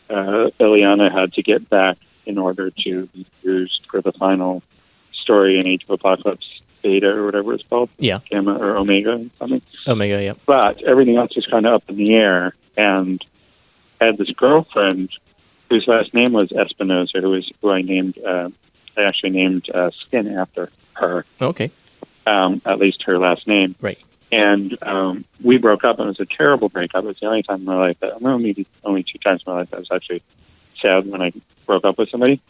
Illyana had to get back in order to be used for the final story in Age of Apocalypse Beta or whatever it's called. Yeah. Gamma or Omega or something. Omega, yeah. But everything else was kind of up in the air, and I had this girlfriend whose last name was Espinosa, who I named, I actually named Skin after her. Okay. At least her last name. Right. And we broke up, and it was a terrible breakup. It was the only time in my life only 2 times in my life I was actually sad when I broke up with somebody.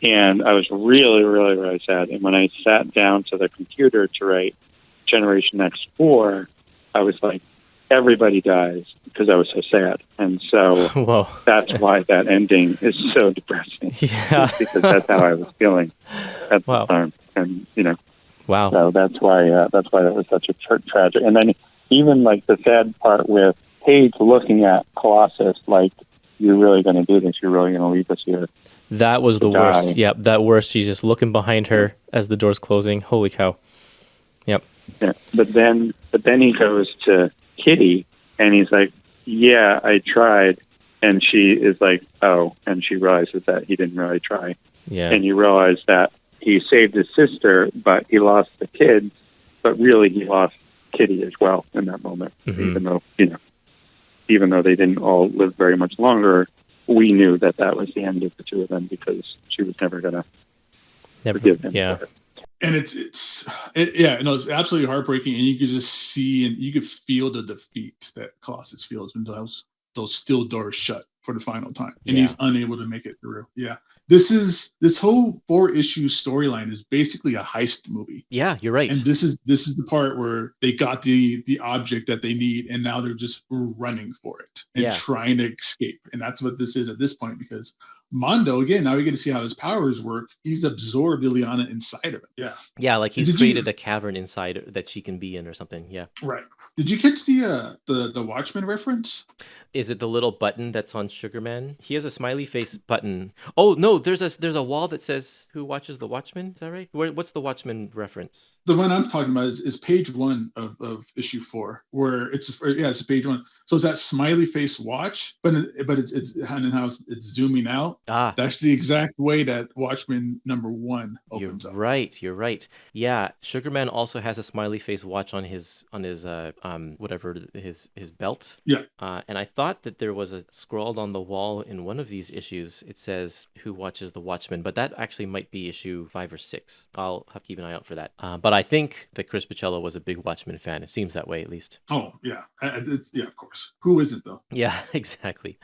And I was really, really, really sad. And when I sat down to the computer to write Generation X4, I was like, everybody dies, because I was so sad. And so that's why that ending is so depressing. Yeah. Because that's how I was feeling at the time. And, Wow. So that's why that was such a tragic. And then even like the sad part with Paige looking at Colossus, like, you're really going to do this? You're really going to leave us here? That was the worst. Yep, that worst. She's just looking behind her as the door's closing. Holy cow. Yep. Yeah. But then he goes to Kitty, and he's like, "Yeah, I tried," and she is like, "Oh," and she realizes that he didn't really try. Yeah. And you realize that he saved his sister, but he lost the kids, but really he lost Kitty as well in that moment. Mm-hmm. Even though they didn't all live very much longer, we knew that was the end of the 2 of them, because she was never going to forgive him. Yeah. And it's absolutely heartbreaking, and you could just see and you could feel the defeat that Colossus feels when those steel doors shut for the final time, and he's unable to make it through. Yeah, this whole 4-issue storyline is basically a heist movie. Yeah, you're right. And this is the part where they got the object that they need, and now they're just running for it and trying to escape. And that's what this is at this point, because Mondo, again, now we get to see how his powers work. He's absorbed Illyana inside of it. Yeah. Yeah, like he's created a cavern inside that she can be in or something. Yeah. Right. Did you catch the Watchmen reference? Is it the little button that's on Sugarman? He has a smiley face button. Oh no, there's a wall that says "Who watches the Watchmen?" Is that right? What's the Watchmen reference? The one I'm talking about is page 1 of issue 4, where it's page 1. So it's that smiley face watch, but it's and how it's zooming out. That's the exact way that Watchmen #1 opens up. You're right. Yeah, Sugarman also has a smiley face watch on his whatever his belt. Yeah. And I thought that there was a scrawled on the wall in one of these issues. It says "Who watches the Watchmen?" But that actually might be issue 5 or 6. I'll have to keep an eye out for that. But I think that Chris Bichello was a big Watchmen fan. It seems that way, at least. Oh yeah, of course. Who isn't though? Yeah, exactly.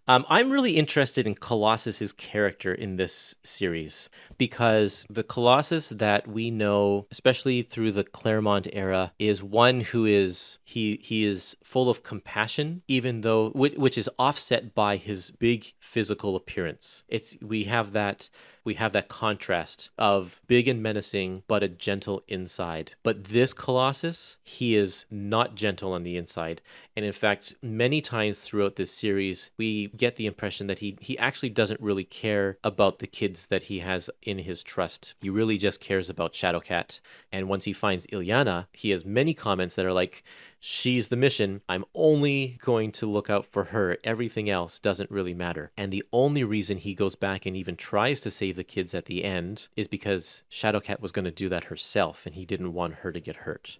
I'm really interested in Colossus's character in this series, because the Colossus that we know, especially through the Claremont era, is one who is he is full of compassion, even though which is offset by his big physical appearance. We have that contrast of big and menacing, but a gentle inside. But this Colossus, he is not gentle on the inside. And in fact, many times throughout this series, we get the impression that he actually doesn't really care about the kids that he has in his trust. He really just cares about Shadowcat. And once he finds Illyana, he has many comments that are like, "She's the mission. I'm only going to look out for her. Everything else doesn't really matter." And the only reason he goes back and even tries to save the kids at the end is because Shadowcat was going to do that herself, and he didn't want her to get hurt.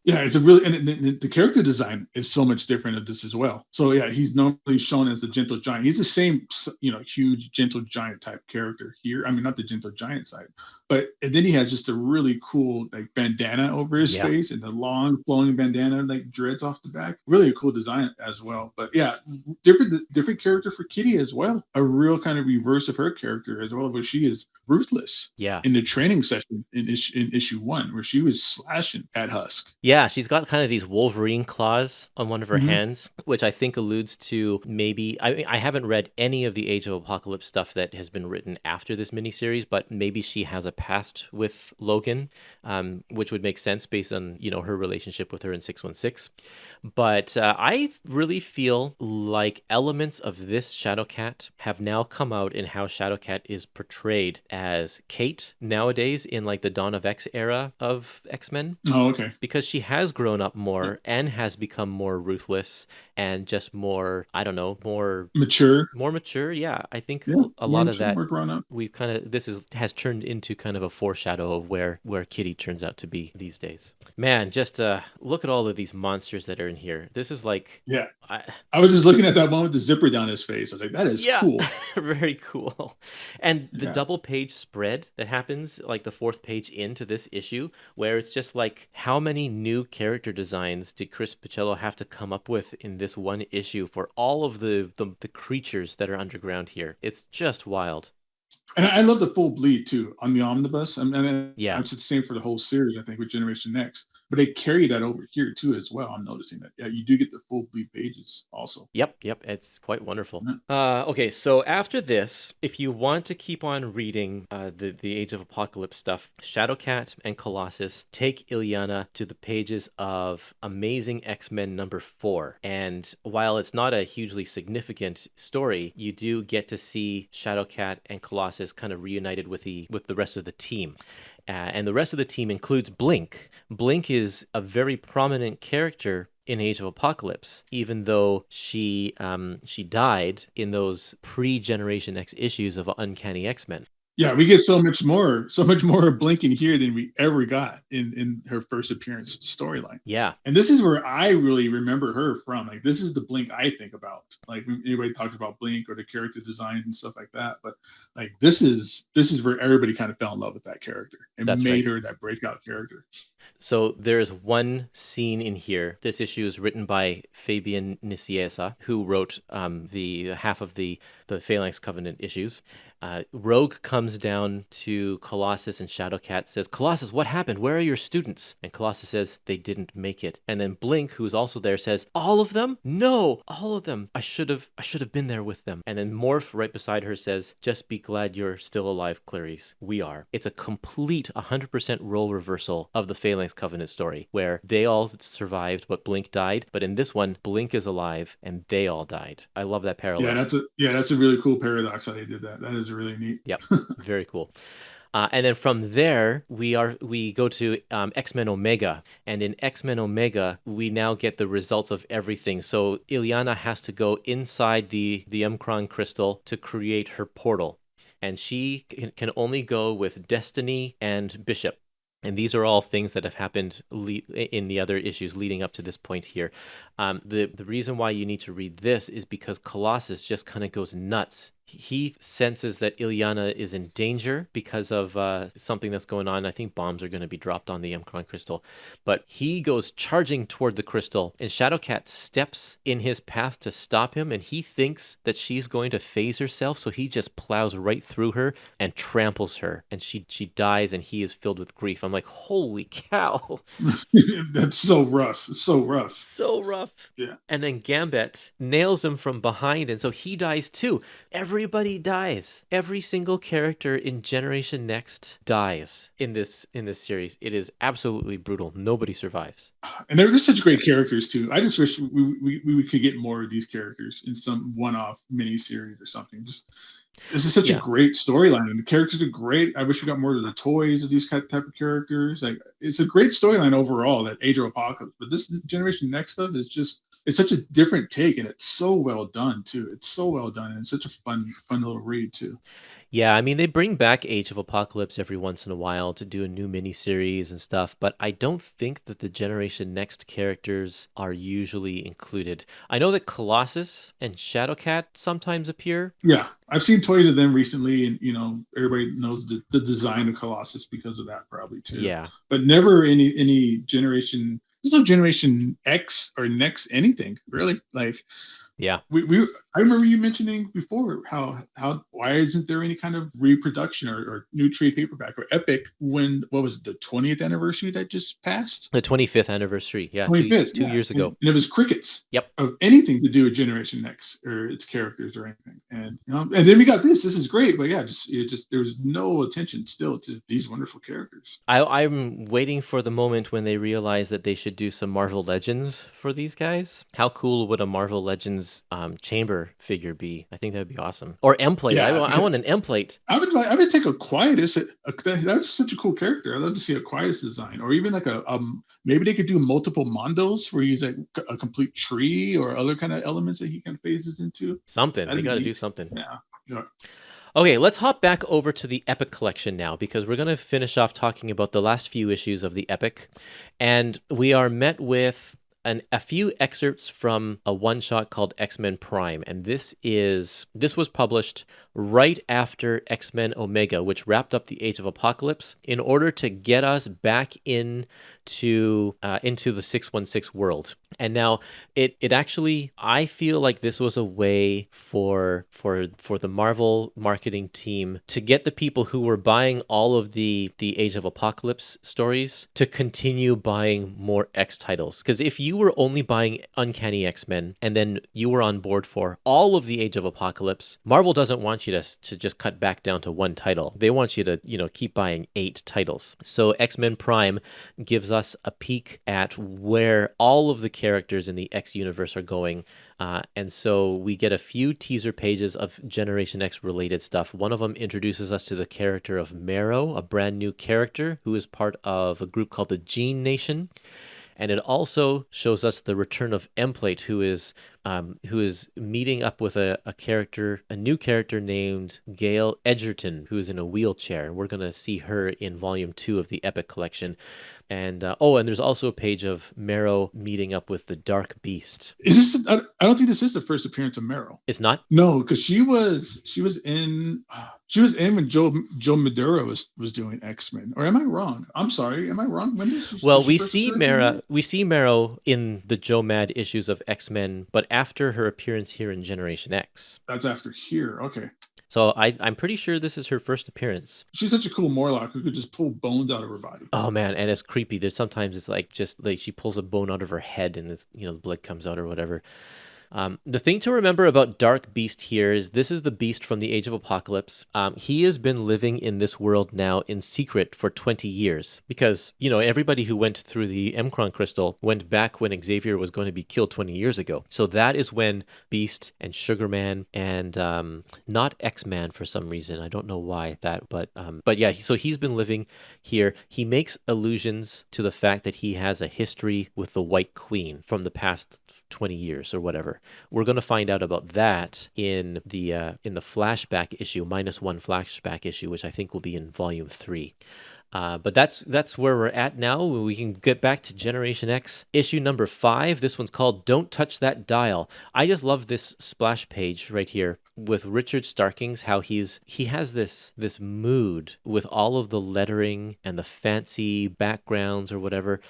Yeah, it's a really, and the character design is so much different of this as well. So yeah, he's normally shown as the gentle giant. He's the same, huge gentle giant type character here. I mean, not the gentle giant side, and then he has just a really cool like bandana over his face and the long flowing bandana like dreads off the back. Really a cool design as well. But yeah, different character for Kitty as well. A real kind of reverse of her character as well, where she is ruthless. Yeah. In the training session in issue 1, where she was slashing at Husk. Yeah, she's got kind of these Wolverine claws on one of her hands, which I think alludes to maybe I haven't read any of the Age of Apocalypse stuff that has been written after this miniseries, but maybe she has a past with Logan, which would make sense based on, you know, her relationship with her in 616. But I really feel like elements of this Shadowcat have now come out in how Shadowcat is portrayed as Kate nowadays in like the Dawn of X era of X-Men. Oh, okay. Because she has grown up more and has become more ruthless and just more, I don't know, more mature. More mature, yeah. I think a more lot mature, of that more grown up. we've kind of has turned into kind of a foreshadow of where Kitty turns out to be these days. Man, just look at all of these monsters that are in here. This is like I was just looking at that one with the zipper down his face. I was like, that is cool. Very cool. And the double page spread that happens like the 4th page into this issue, where it's just like, how many new character designs did Chris Pichello have to come up with in this one issue for all of the creatures that are underground here? It's just wild. And I love the full bleed too on the omnibus. I mean, yeah, it's the same for the whole series, I think, with Generation Next. But they carry that over here too as well. I'm noticing that. Yeah, you do get the full bleed pages also. Yep. It's quite wonderful. Okay, so after this, if you want to keep on reading the Age of Apocalypse stuff, Shadowcat and Colossus take Illyana to the pages of Amazing X-Men number 4. And while it's not a hugely significant story, you do get to see Shadowcat and Colossus kind of reunited with the rest of the team. And the rest of the team includes Blink. Blink is a very prominent character in Age of Apocalypse, even though she died in those pre-Generation X issues of Uncanny X-Men. Yeah, we get so much more of Blink in here than we ever got in her first appearance storyline. Yeah. And this is where I really remember her from. Like, this is the Blink I think about. Like, anybody talks about Blink or the character design and stuff like that. But like, this is where everybody kind of fell in love with that character and made her that breakout character. So there's one scene in here. This issue is written by Fabian Nicieza, who wrote the half of the Phalanx Covenant issues. Rogue comes down to Colossus and Shadowcat, says, "Colossus, what happened? Where are your students?" And Colossus says, "They didn't make it." And then Blink, who's also there, says, "All of them? No, all of them. I should have been there with them." And then Morph, right beside her, says, "Just be glad you're still alive, Clarice. We are." It's a complete 100% role reversal of the Phalanx Covenant story, where they all survived, but Blink died. But in this one, Blink is alive, and they all died. I love that parallel. That's a really cool paradox how they did that. That is really neat. Yep, very cool. And then from there, we go to X-Men Omega. And in X-Men Omega, we now get the results of everything. So Illyana has to go inside the Umcron crystal to create her portal. And she can only go with Destiny and Bishop. And these are all things that have happened in the other issues leading up to this point here. The reason why you need to read this is because Colossus just kind of goes nuts. He senses that Illyana is in danger because of something that's going on. I think bombs are going to be dropped on the Umcron crystal. But he goes charging toward the crystal, and Shadowcat steps in his path to stop him, and he thinks that she's going to phase herself, so he just plows right through her and tramples her, and she dies, and he is filled with grief. I'm like, holy cow. That's so rough. So rough. Yeah. And then Gambit nails him from behind, and so he dies too. Everybody dies. Every single character in Generation Next dies in this series. It is absolutely brutal. Nobody survives. And they're just such great characters too. I just wish we could get more of these characters in some one-off miniseries or something. This is such a great storyline, and the characters are great. I wish we got more of the toys of these type of characters. Like, it's a great storyline overall, that Age of Apocalypse. But this Generation Next stuff is just it's such a different take, and it's so well done too. It's so well done, and it's such a fun little read too. Yeah, I mean, they bring back Age of Apocalypse every once in a while to do a new miniseries and stuff, but I don't think that the Generation Next characters are usually included. I know that Colossus and Shadowcat sometimes appear. Yeah, I've seen toys of them recently, and everybody knows the design of Colossus because of that probably too. Yeah. But never any generation. There's no Generation X or Next anything really. Like, Yeah. I remember you mentioning before how why isn't there any kind of reproduction or new trade paperback or Epic when, what was it, the 20th anniversary that just passed? The 25th anniversary, yeah, 25th, two years ago. And it was crickets. Yep. Of anything to do with Generation Next or its characters or anything. And and then we got this. This is great, but yeah, just there's no attention still to these wonderful characters. I'm waiting for the moment when they realize that they should do some Marvel Legends for these guys. How cool would a Marvel Legends chamber figure be? I think that'd be awesome. Or Emplate. Yeah. I want an Emplate. I would take a Quietus. That's such a cool character. I'd love to see a Quietus design, or even like maybe they could do multiple Mondos where he's like a complete tree or other kind of elements that he kind of phases into. Something. They got to do something. Yeah. Okay, let's hop back over to the Epic collection now, because we're going to finish off talking about the last few issues of the Epic. And we are met with a few excerpts from a one-shot called XMen Prime, and this was published right after XMen Omega, which wrapped up the Age of Apocalypse, in order to get us back into the 616 world. And now it actually, I feel like this was a way for the Marvel marketing team to get the people who were buying all of the Age of Apocalypse stories to continue buying more X titles. Because if you were only buying Uncanny X-Men and then you were on board for all of the Age of Apocalypse, Marvel doesn't want you to just cut back down to one title. They want you to, keep buying 8 titles. So XMen Prime gives us a peek at where all of the characters in the X universe are going. And so we get a few teaser pages of Generation X related stuff. One of them introduces us to the character of Marrow, a brand new character who is part of a group called the Gene Nation. And it also shows us the return of Emplate, who is meeting up with a new character named Gail Edgerton, who is in a wheelchair. We're going to see her in Volume 2 of the Epic Collection. And and there's also a page of Marrow meeting up with the Dark Beast. Is this? I don't think this is the first appearance of Marrow. It's not? No, because she was in when Joe Maduro was doing X-Men. Or am I wrong? I'm sorry. Am I wrong? When did she? Well, we see Marrow in the Joe Mad issues of X-Men, but after her appearance here in Generation X. That's after here. Okay. So I'm pretty sure this is her first appearance. She's such a cool Morlock who could just pull bones out of her body. Oh man, and it's creepy. There's sometimes it's like just like she pulls a bone out of her head and it's, the blood comes out or whatever. The thing to remember about Dark Beast here is this is the Beast from the Age of Apocalypse. He has been living in this world now in secret for 20 years because, everybody who went through the M'Kraan crystal went back when Xavier was going to be killed 20 years ago. So that is when Beast and Sugarman and not X-Man for some reason. I don't know why that, but yeah, so he's been living here. He makes allusions to the fact that he has a history with the White Queen from the past 20 years or whatever. We're going to find out about that in the flashback issue, -1 flashback issue, which I think will be in Volume 3. But that's where we're at now. We can get back to Generation X issue number 5. This one's called Don't Touch That Dial. I just love this splash page right here with Richard Starkings, how he has this mood with all of the lettering and the fancy backgrounds or whatever,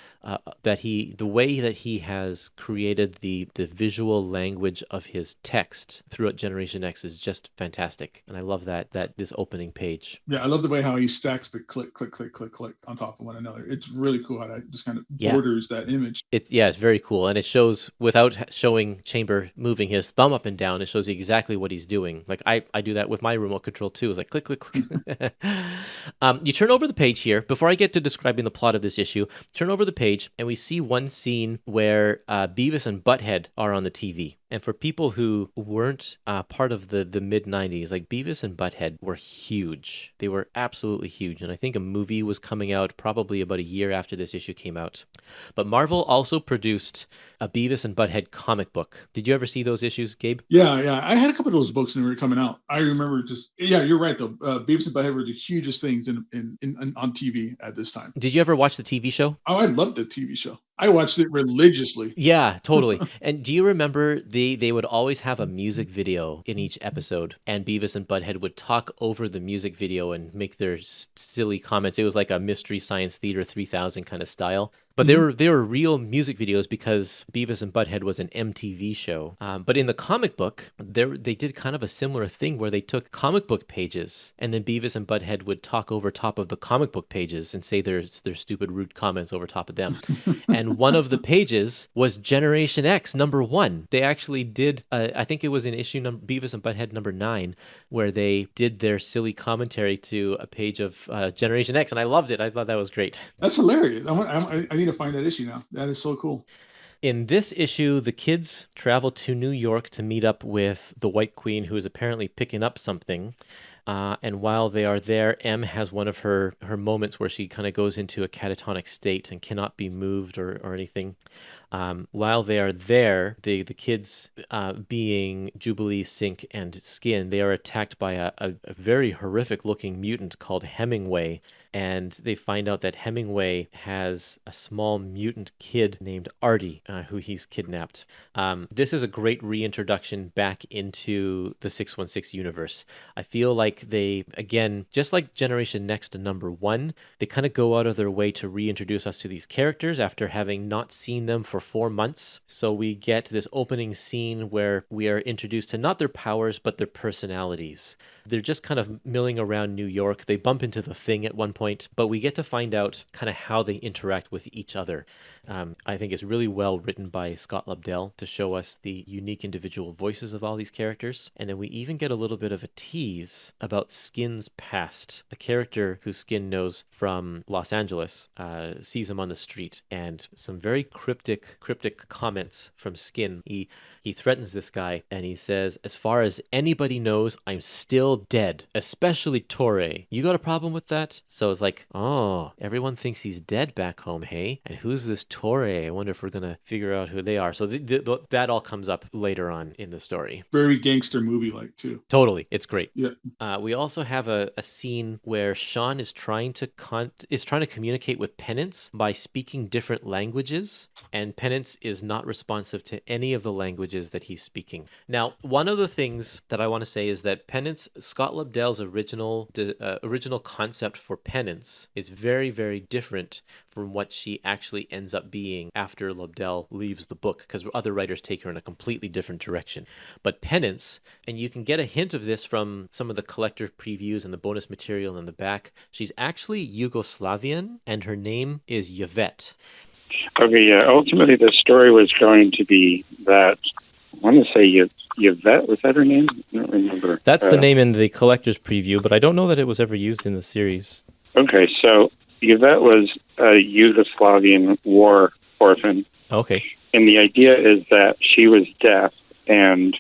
the way that he has created the visual language of his text throughout Generation X is just fantastic. And I love that this opening page. Yeah, I love the way how he stacks the click, click, click, click, click on top of one another. It's really cool how that just kind of borders that image. It's very cool. And it shows, without showing Chamber moving his thumb up and down, it shows you exactly what he's doing. Like I do that with my remote control too. It's like click, click, click. You turn over the page here. Before I get to describing the plot of this issue, turn over the page and we see one scene where Beavis and Butthead are on the TV. And for people who weren't part of the mid-90s, like Beavis and Butthead were huge. They were absolutely huge. And I think a movie was coming out probably about a year after this issue came out. But Marvel also produced a Beavis and Butthead comic book. Did you ever see those issues, Gabe? Yeah. I had a couple of those books when they were coming out. I remember you're right though. Beavis and Butthead were the hugest things in on TV at this time. Did you ever watch the TV show? Oh, I loved the TV show. I watched it religiously. Yeah, totally. And do you remember they would always have a music video in each episode, and Beavis and Butthead would talk over the music video and make their silly comments. It was like a Mystery Science Theater 3000 kind of style. But they were real music videos because Beavis and Butthead was an MTV show. But in the comic book, they did kind of a similar thing where they took comic book pages, and then Beavis and Butthead would talk over top of the comic book pages and say their stupid, rude comments over top of them. And one of the pages was Generation X #1. They actually did, I think it was in issue Beavis and Butthead #9, where they did their silly commentary to a page of Generation X, and I loved it. I thought that was great. That's hilarious. I need to find that issue now. That is so cool. In this issue, the kids travel to New York to meet up with the White Queen, who is apparently picking up something. And while they are there, M has one of her moments where she kind of goes into a catatonic state and cannot be moved or anything. While they are there, the kids, being Jubilee, Sync, and Skin, they are attacked by a very horrific-looking mutant called Hemingway, and they find out that Hemingway has a small mutant kid named Artie, who he's kidnapped. This is a great reintroduction back into the 616 universe. I feel like they, again, just like Generation Next to #1, they kind of go out of their way to reintroduce us to these characters after having not seen them for 4 months. So we get this opening scene where we are introduced to not their powers, but their personalities. They're just kind of milling around New York. They bump into the Thing at one point, but we get to find out kind of how they interact with each other. I think it's really well written by Scott Lobdell to show us the unique individual voices of all these characters. And then we even get a little bit of a tease about Skin's past. A character who Skin knows from Los Angeles sees him on the street, and some very cryptic comments from Skin. He threatens this guy, and he says, "As far as anybody knows, I'm still dead, especially Torre. You got a problem with that?" So it's like, oh, everyone thinks he's dead back home, hey? And who's this Torre? I wonder if we're going to figure out who they are. So that all comes up later on in the story. Very gangster movie-like, too. Totally. It's great. Yeah. We also have a scene where Sean is trying to communicate with Penance by speaking different languages, and Penance is not responsive to any of the languages that he's speaking. Now, one of the things that I want to say is that Penance, Scott Lobdell's original concept for Penance is very, very different from what she actually ends up being after Lobdell leaves the book, because other writers take her in a completely different direction. But Penance, and you can get a hint of this from some of the collector previews and the bonus material in the back, she's actually Yugoslavian, and her name is Yvette. Okay, yeah. Ultimately, the story was going to be that, I want to say Yvette, was that her name? I don't remember. That's the name in the collector's preview, but I don't know that it was ever used in the series. Okay, so Yvette was a Yugoslavian war orphan. Okay. And the idea is that she was deaf, and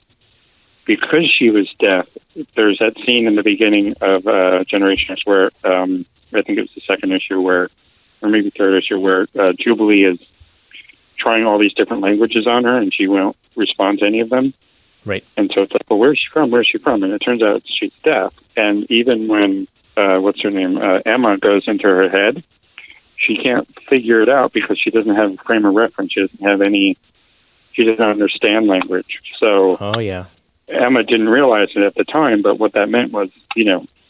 because she was deaf, there's that scene in the beginning of Generation X where, I think it was the second issue or maybe third issue, where Jubilee is trying all these different languages on her, and she won't respond to any of them. Right. And so it's like, well, where's she from? Where's she from? And it turns out she's deaf. And even when, what's her name, Emma goes into her head, she can't figure it out because she doesn't have a frame of reference. She doesn't understand language. So oh, yeah. Emma didn't realize it at the time, but what that meant was,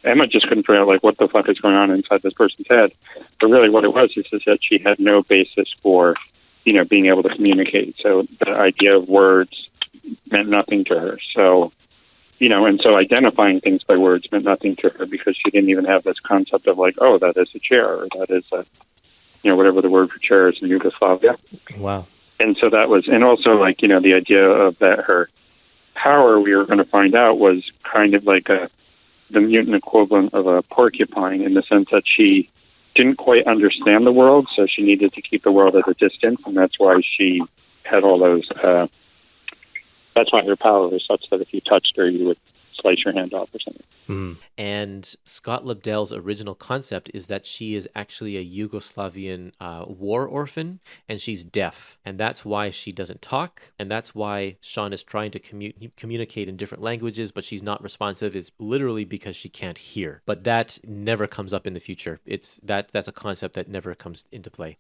Emma just couldn't figure out, like, what the fuck is going on inside this person's head. But really what it was is that she had no basis for, being able to communicate. So the idea of words meant nothing to her. So, and so identifying things by words meant nothing to her because she didn't even have this concept of, like, oh, that is a chair, or that is whatever the word for chair is in Yugoslavia. Wow. And so that was, and also, like, the idea of that her power, we were going to find out, was kind of like the mutant equivalent of a porcupine, in the sense that she didn't quite understand the world, so she needed to keep the world at a distance, and that's why she had all those, that's why her power was such that if you touched her, you would slice your hand off or something. Mm. And Scott Lobdell's original concept is that she is actually a Yugoslavian war orphan, and she's deaf. And that's why she doesn't talk, and that's why Sean is trying to communicate in different languages, but she's not responsive, is literally because she can't hear. But that never comes up in the future. That's a concept that never comes into play.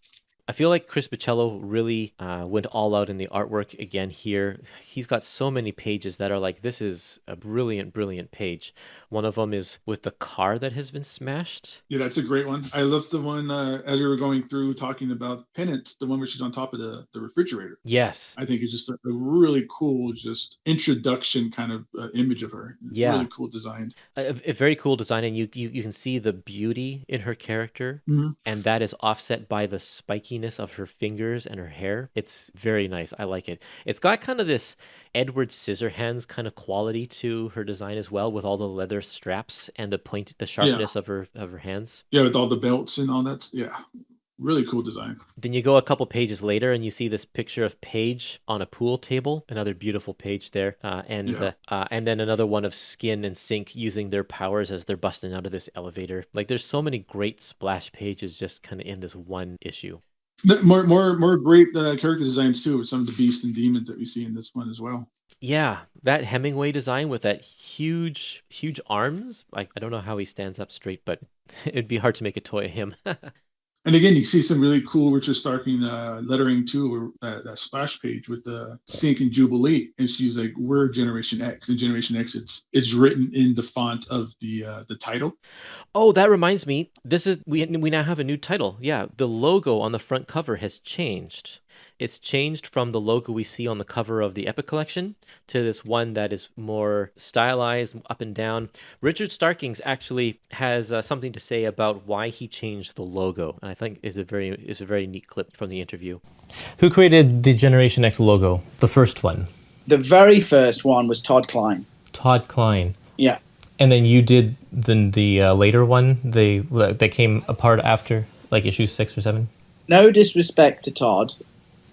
I feel like Chris Bichello really went all out in the artwork again here. He's got so many pages that are like, this is a brilliant, brilliant page. One of them is with the car that has been smashed. Yeah, that's a great one. I love the one as we were going through talking about Penance, the one where she's on top of the refrigerator. Yes. I think it's just a really cool, just introduction kind of image of her. Yeah. Really cool design. A very cool design, and you can see the beauty in her character, and that is offset by the spikiness of her fingers and her hair. It's very nice. I like it. It's got kind of this Edward Scissorhands kind of quality to her design as well, with all the leather straps and the sharpness of her hands. Yeah, with all the belts and all that. Yeah. Really cool design. Then you go a couple pages later and you see this picture of Paige on a pool table. Another beautiful page there. And then another one of Skin and Sync using their powers as they're busting out of this elevator. Like, there's so many great splash pages just kind of in this one issue. More great character designs too, with some of the beasts and demons that we see in this one as well. Yeah, that Hemingway design with that huge arms. Like, I don't know how he stands up straight, but it'd be hard to make a toy of him. And again, you see some really cool Richard Starkings lettering too, or that splash page with the Sync and Jubilee, and she's like, "We're Generation X." And Generation X, it's written in the font of the title. Oh, that reminds me. We now have a new title. Yeah, the logo on the front cover has changed. It's changed from the logo we see on the cover of the Epic Collection to this one that is more stylized, up and down. Richard Starkings actually has something to say about why he changed the logo, and I think it's a very neat clip from the interview. Who created the Generation X logo? The first one. The very first one was Todd Klein. Todd Klein. Yeah. And then you did the later one, that came apart after, like issue 6 or 7? No disrespect to Todd.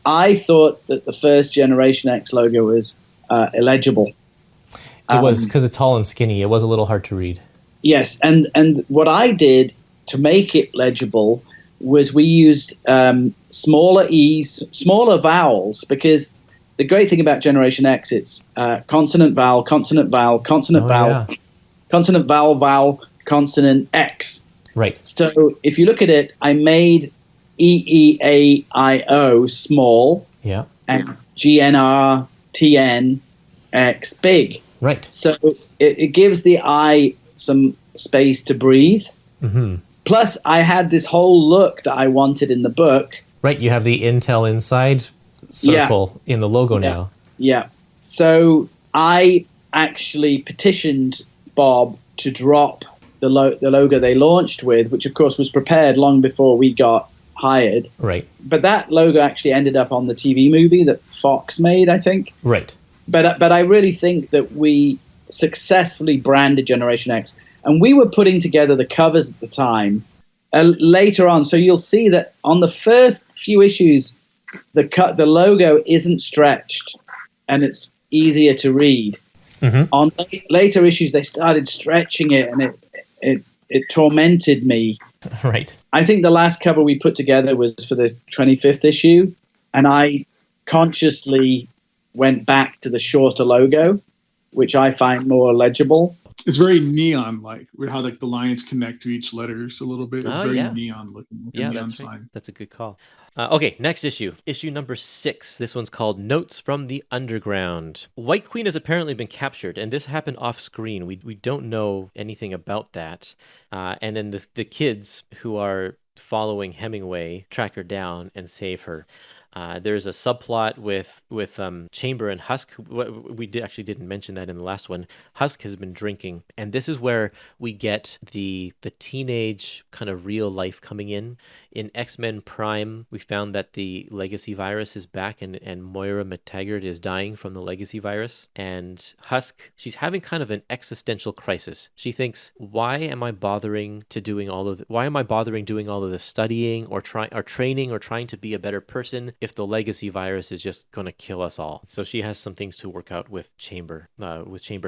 I thought that the first Generation X logo was illegible. It was, because it's tall and skinny. It was a little hard to read. Yes, and what I did to make it legible was we used smaller E's, smaller vowels, because the great thing about Generation X, it's consonant, vowel, consonant, vowel, consonant, vowel, yeah. consonant, vowel, vowel, consonant, X. Right. So if you look at it, I made EEAIO small, yeah, and GNRTNX big. Right. So it gives the I some space to breathe. Mm-hmm. Plus, I had this whole look that I wanted in the book. Right, you have the Intel Inside circle in the logo now. Yeah. So I actually petitioned Bob to drop the logo they launched with, which of course was prepared long before we got hired. Right. But that logo actually ended up on the TV movie that Fox made, I think. Right. But I really think that we successfully branded Generation X, and we were putting together the covers at the time. Later on, so you'll see that on the first few issues, the logo isn't stretched, and it's easier to read. Mm-hmm. On later issues, they started stretching it, and it tormented me. Right. I think the last cover we put together was for the 25th issue, and I consciously went back to the shorter logo, which I find more legible. It's very neon-like, with how like the lines connect to each letters a little bit. It's very neon-looking. Yeah, neon that's sign. right. That's a good call. Okay, next issue number 6. This one's called Notes from the Underground. White Queen has apparently been captured, and this happened off screen. We don't know anything about that. And then the kids who are following Hemingway track her down and save her. There's a subplot with Chamber and Husk. We didn't mention that in the last one. Husk has been drinking, and this is where we get the teenage kind of real life coming in. In XMen Prime, we found that the legacy virus is back, and Moira McTaggart is dying from the legacy virus. And Husk, she's having kind of an existential crisis. She thinks, why am I bothering doing all of the studying or training or trying to be a better person if the legacy virus is just going to kill us all? So she has some things to work out with Chamber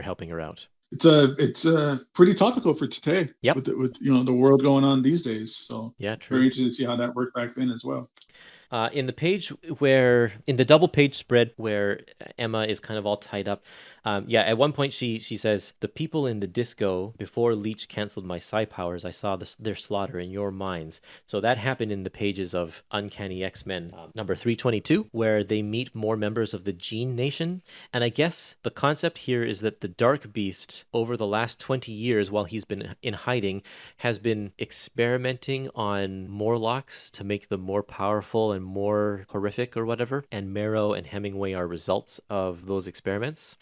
helping her out. it's pretty topical for today. Yep. With the world going on these days. So Yeah, true. very interested to see how that worked back then as well. In the double page spread where Emma is kind of all tied up, at one point she says, "The people in the disco, before Leech canceled my psi powers, I saw their slaughter in your minds." So that happened in the pages of Uncanny X-Men number 322, where they meet more members of the Gene Nation. And I guess the concept here is that the Dark Beast, over the last 20 years while he's been in hiding, has been experimenting on Morlocks to make them more powerful and more horrific or whatever, and Marrow and Hemingway are results of those experiments.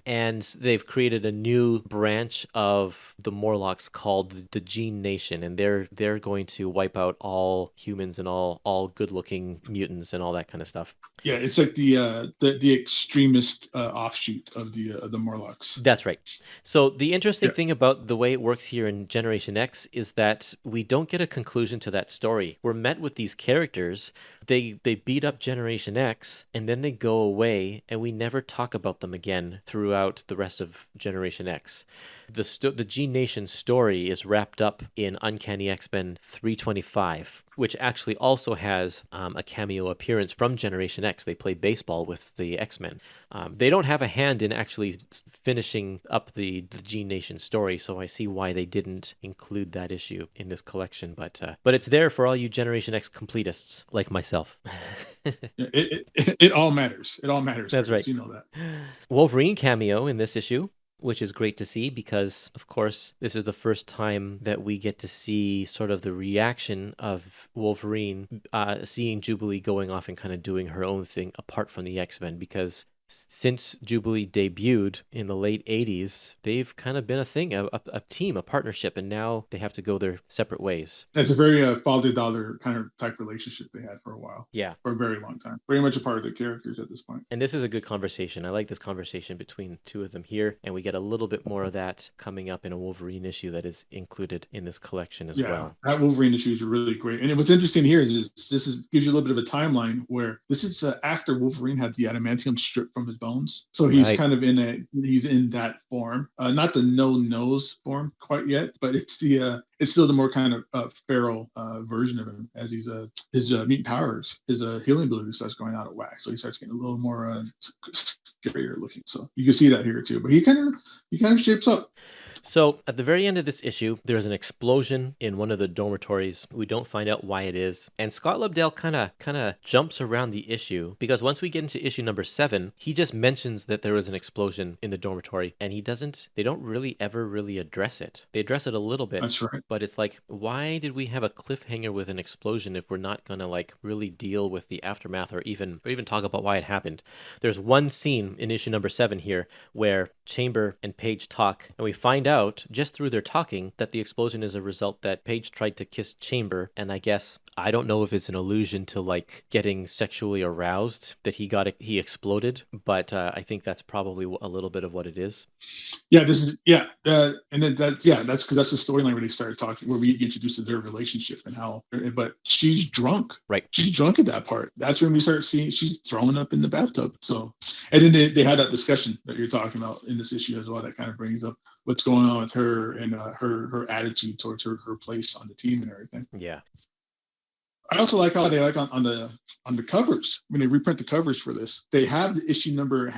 And they've created a new branch of the Morlocks called the Gene Nation, and they're going to wipe out all humans and all good-looking mutants and all that kind of stuff. Yeah, it's like the extremist offshoot of the Morlocks. That's right. So the interesting thing about the way it works here in Generation X is that we don't get a conclusion to that story. We're met with these characters. They beat up Generation X, and then they go away, and we never talk about them again throughout the rest of Generation X. The Gene Nation story is wrapped up in Uncanny X-Men 325, which actually also has a cameo appearance from Generation X. They play baseball with the X-Men. They don't have a hand in actually finishing up the Gene Nation story, so I see why they didn't include that issue in this collection. But it's there for all you Generation X completists like myself. It all matters. It all matters. That's right. You know that. Wolverine cameo in this issue, which is great to see because, of course, this is the first time that we get to see sort of the reaction of Wolverine seeing Jubilee going off and kind of doing her own thing apart from the X-Men, because since Jubilee debuted in the late 80s, they've kind of been a thing, a team, a partnership, and now they have to go their separate ways. It's a very father-daughter kind of type relationship they had for a while. Yeah. For a very long time. Very much a part of the characters at this point. And this is a good conversation. I like this conversation between two of them here, and we get a little bit more of that coming up in a Wolverine issue that is included in this collection as well. Yeah, that Wolverine issue is really great. And what's interesting here is gives you a little bit of a timeline where this is after Wolverine had the adamantium stripped from his bones, so he's kind of he's in that form, not the no nose form quite yet, but it's still the more kind of feral version of him, as his mutant powers, his healing ability starts going out of whack, so he starts getting a little more scarier looking. So you can see that here too, but he kind of shapes up. So at the very end of this issue, there's an explosion in one of the dormitories. We don't find out why it is. And Scott Lobdell kind of jumps around the issue, because once we get into issue number 7, he just mentions that there was an explosion in the dormitory, and they don't really ever really address it. They address it a little bit. That's right. But it's like, why did we have a cliffhanger with an explosion if we're not going to like really deal with the aftermath or even talk about why it happened? There's one scene in issue number 7 here where Chamber and Page talk, and we find out just through their talking that the explosion is a result that Page tried to kiss Chamber, and I don't know if it's an allusion to like getting sexually aroused that he exploded, but I think that's probably a little bit of what it is. Yeah, and then that's because that's the storyline where they started talking, where we get introduced to their relationship and how. But she's drunk, right? She's drunk at that part. That's when we start seeing she's throwing up in the bathtub. So, and then they had that discussion that you're talking about in this issue as well. That kind of brings up what's going on with her and her attitude towards her place on the team and everything. Yeah. I also like how they on the covers, when they reprint the covers for this, they have the issue number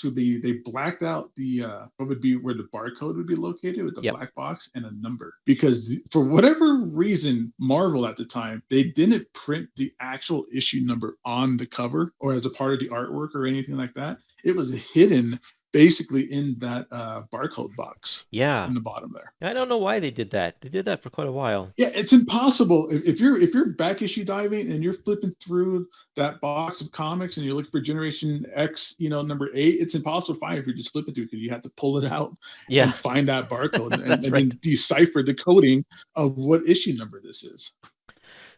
they blacked out the what would be where the barcode would be located with the black box and a number, because for whatever reason, Marvel at the time, they didn't print the actual issue number on the cover or as a part of the artwork or anything like that. It was hidden basically in that barcode box. Yeah. In the bottom there. I don't know why they did that. They did that for quite a while. Yeah, it's impossible. If you're back issue diving and you're flipping through that box of comics and you're looking for Generation X, number 8, it's impossible to find if you're just flipping through, because you have to pull it out and find that barcode and then decipher the coding of what issue number this is.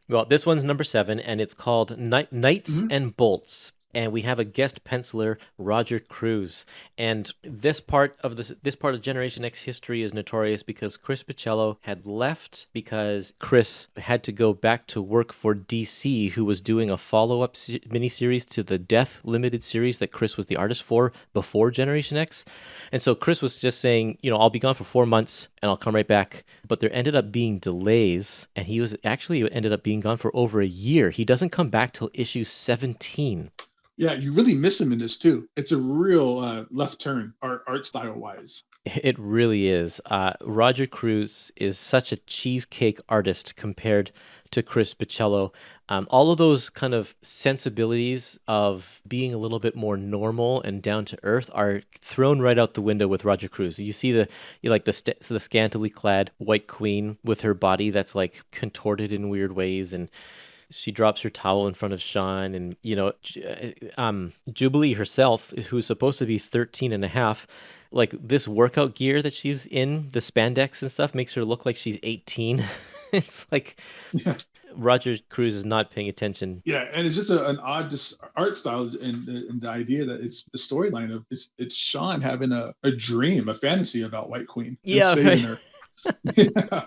Well, this one's number 7, and it's called Knights and Bolts. and we have a guest penciler, Roger Cruz. And this part of Generation X history is notorious because Chris Pichello had left because Chris had to go back to work for DC, who was doing a follow-up miniseries to the Death limited series that Chris was the artist for before Generation X. And so Chris was just saying, I'll be gone for 4 months and I'll come right back. But there ended up being delays, and he was actually ended up being gone for over a year. He doesn't come back till issue 17. Yeah, you really miss him in this too. It's a real left turn art style wise. It really is. Roger Cruz is such a cheesecake artist compared to Chris Pichello. All of those kind of sensibilities of being a little bit more normal and down to earth are thrown right out the window with Roger Cruz. You see the scantily clad White Queen with her body that's like contorted in weird ways, and she drops her towel in front of Sean, and Jubilee herself, who's supposed to be 13 and a half, like this workout gear that she's in, the spandex and stuff, makes her look like she's 18. It's like Roger Cruz is not paying attention. Yeah, and it's just an odd art style, and the idea that it's the storyline of it's Sean having a dream, a fantasy about White Queen, and saving her. Yeah.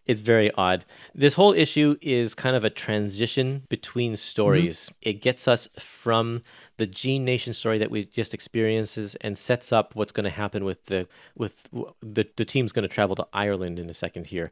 It's very odd. This whole issue is kind of a transition between stories. Mm-hmm. It gets us from the Gene Nation story that we just experiences and sets up what's going to happen with the team's going to travel to Ireland in a second here.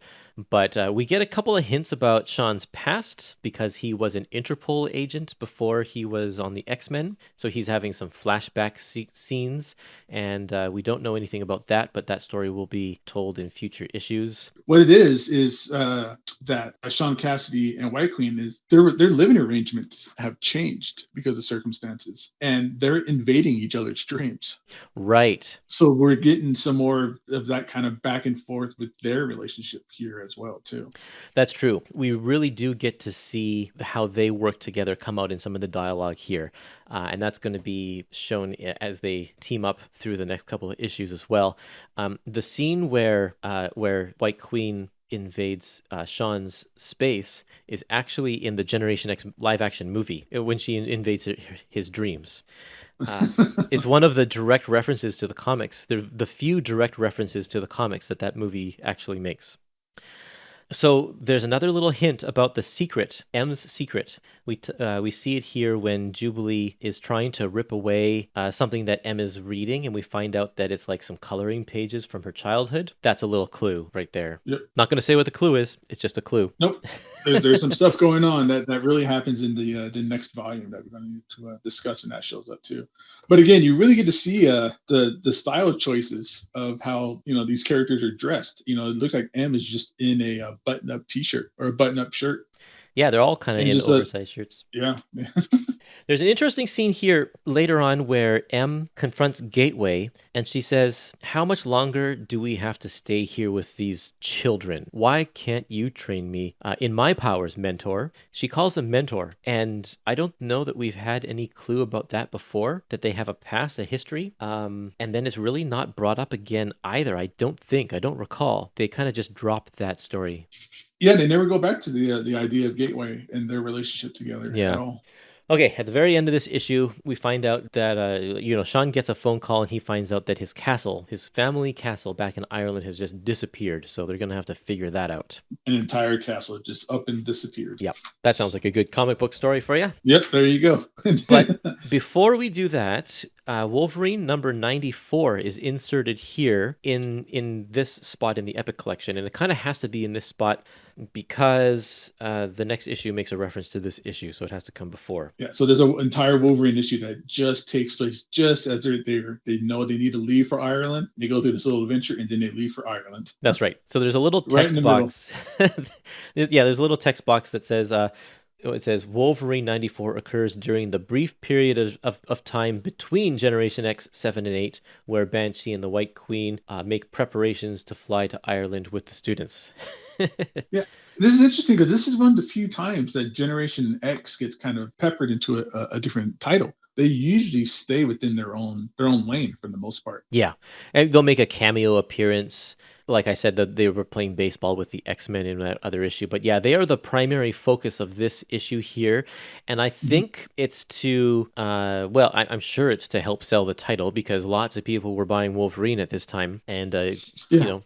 But we get a couple of hints about Sean's past because he was an Interpol agent before he was on the X-Men. So he's having some flashback scenes, and we don't know anything about that, but that story will be told in future issues. What it is that Sean Cassidy and White Queen is their living arrangements have changed because of circumstances, and they're invading each other's dreams. Right. So we're getting some more of that kind of back and forth with their relationship here as well too. That's true. We really do get to see how they work together come out in some of the dialogue here. And that's going to be shown as they team up through the next couple of issues as well. The scene where White Queen invades Sean's space is actually in the Generation X live-action movie when she invades his dreams. It's one of the direct references to the comics. They're the few direct references to the comics that movie actually makes. So there's another little hint about the secret, M's secret. We see it here when Jubilee is trying to rip away something that M is reading, and we find out that it's like some coloring pages from her childhood. That's a little clue right there. Yep. Not going to say what the clue is. It's just a clue. Nope. There's some stuff going on that really happens in the next volume that we're going to discuss when that shows up too. But again, you really get to see the style choices of how these characters are dressed. It looks like M is just in a button-up T-shirt or a button-up shirt. Yeah, they're all kind of in oversized shirts. Yeah. There's an interesting scene here later on where M confronts Gateway, and she says, "How much longer do we have to stay here with these children? Why can't you train me in my powers, mentor?" She calls him mentor, and I don't know that we've had any clue about that before, that they have a past, a history, and then it's really not brought up again either. I don't recall. They kind of just dropped that story. Yeah, they never go back to the idea of Gateway and their relationship together at all. Okay, at the very end of this issue, we find out that, Sean gets a phone call and he finds out that his castle, his family castle back in Ireland has just disappeared. So they're going to have to figure that out. An entire castle just up and disappeared. Yep. That sounds like a good comic book story for you. Yep, there you go. But before we do that, Wolverine number 94 is inserted here in this spot in the Epic Collection. And it kind of has to be in this spot because the next issue makes a reference to this issue. So it has to come before. Yeah, so there's an entire Wolverine issue that just takes place just as they know they need to leave for Ireland. They go through this little adventure and then they leave for Ireland. That's right. So there's a little text box. Yeah, there's a little text box that says, it says Wolverine 94 occurs during the brief period of time between Generation X 7 and 8, where Banshee and the White Queen make preparations to fly to Ireland with the students. Yeah, this is interesting because this is one of the few times that Generation X gets kind of peppered into a different title. They usually stay within their own lane for the most part. Yeah, and they'll make a cameo appearance like I said, that they were playing baseball with the X-Men in that other issue. But yeah, they are the primary focus of this issue here. And I think it's to, I'm sure it's to help sell the title because lots of people were buying Wolverine at this time. And,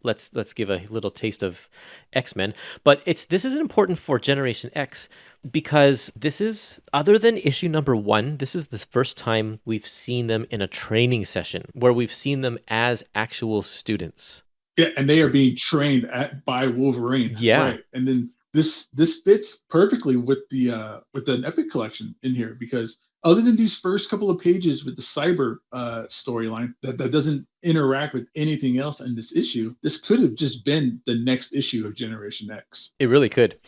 let's give a little taste of X-Men. But this is important for Generation X because this is, other than issue number 1, this is the first time we've seen them in a training session where we've seen them as actual students. Yeah, and they are being trained by Wolverine. Yeah. Right. And then this fits perfectly with the Epic collection in here because other than these first couple of pages with the cyber storyline that doesn't interact with anything else in this issue, this could have just been the next issue of Generation X. It really could.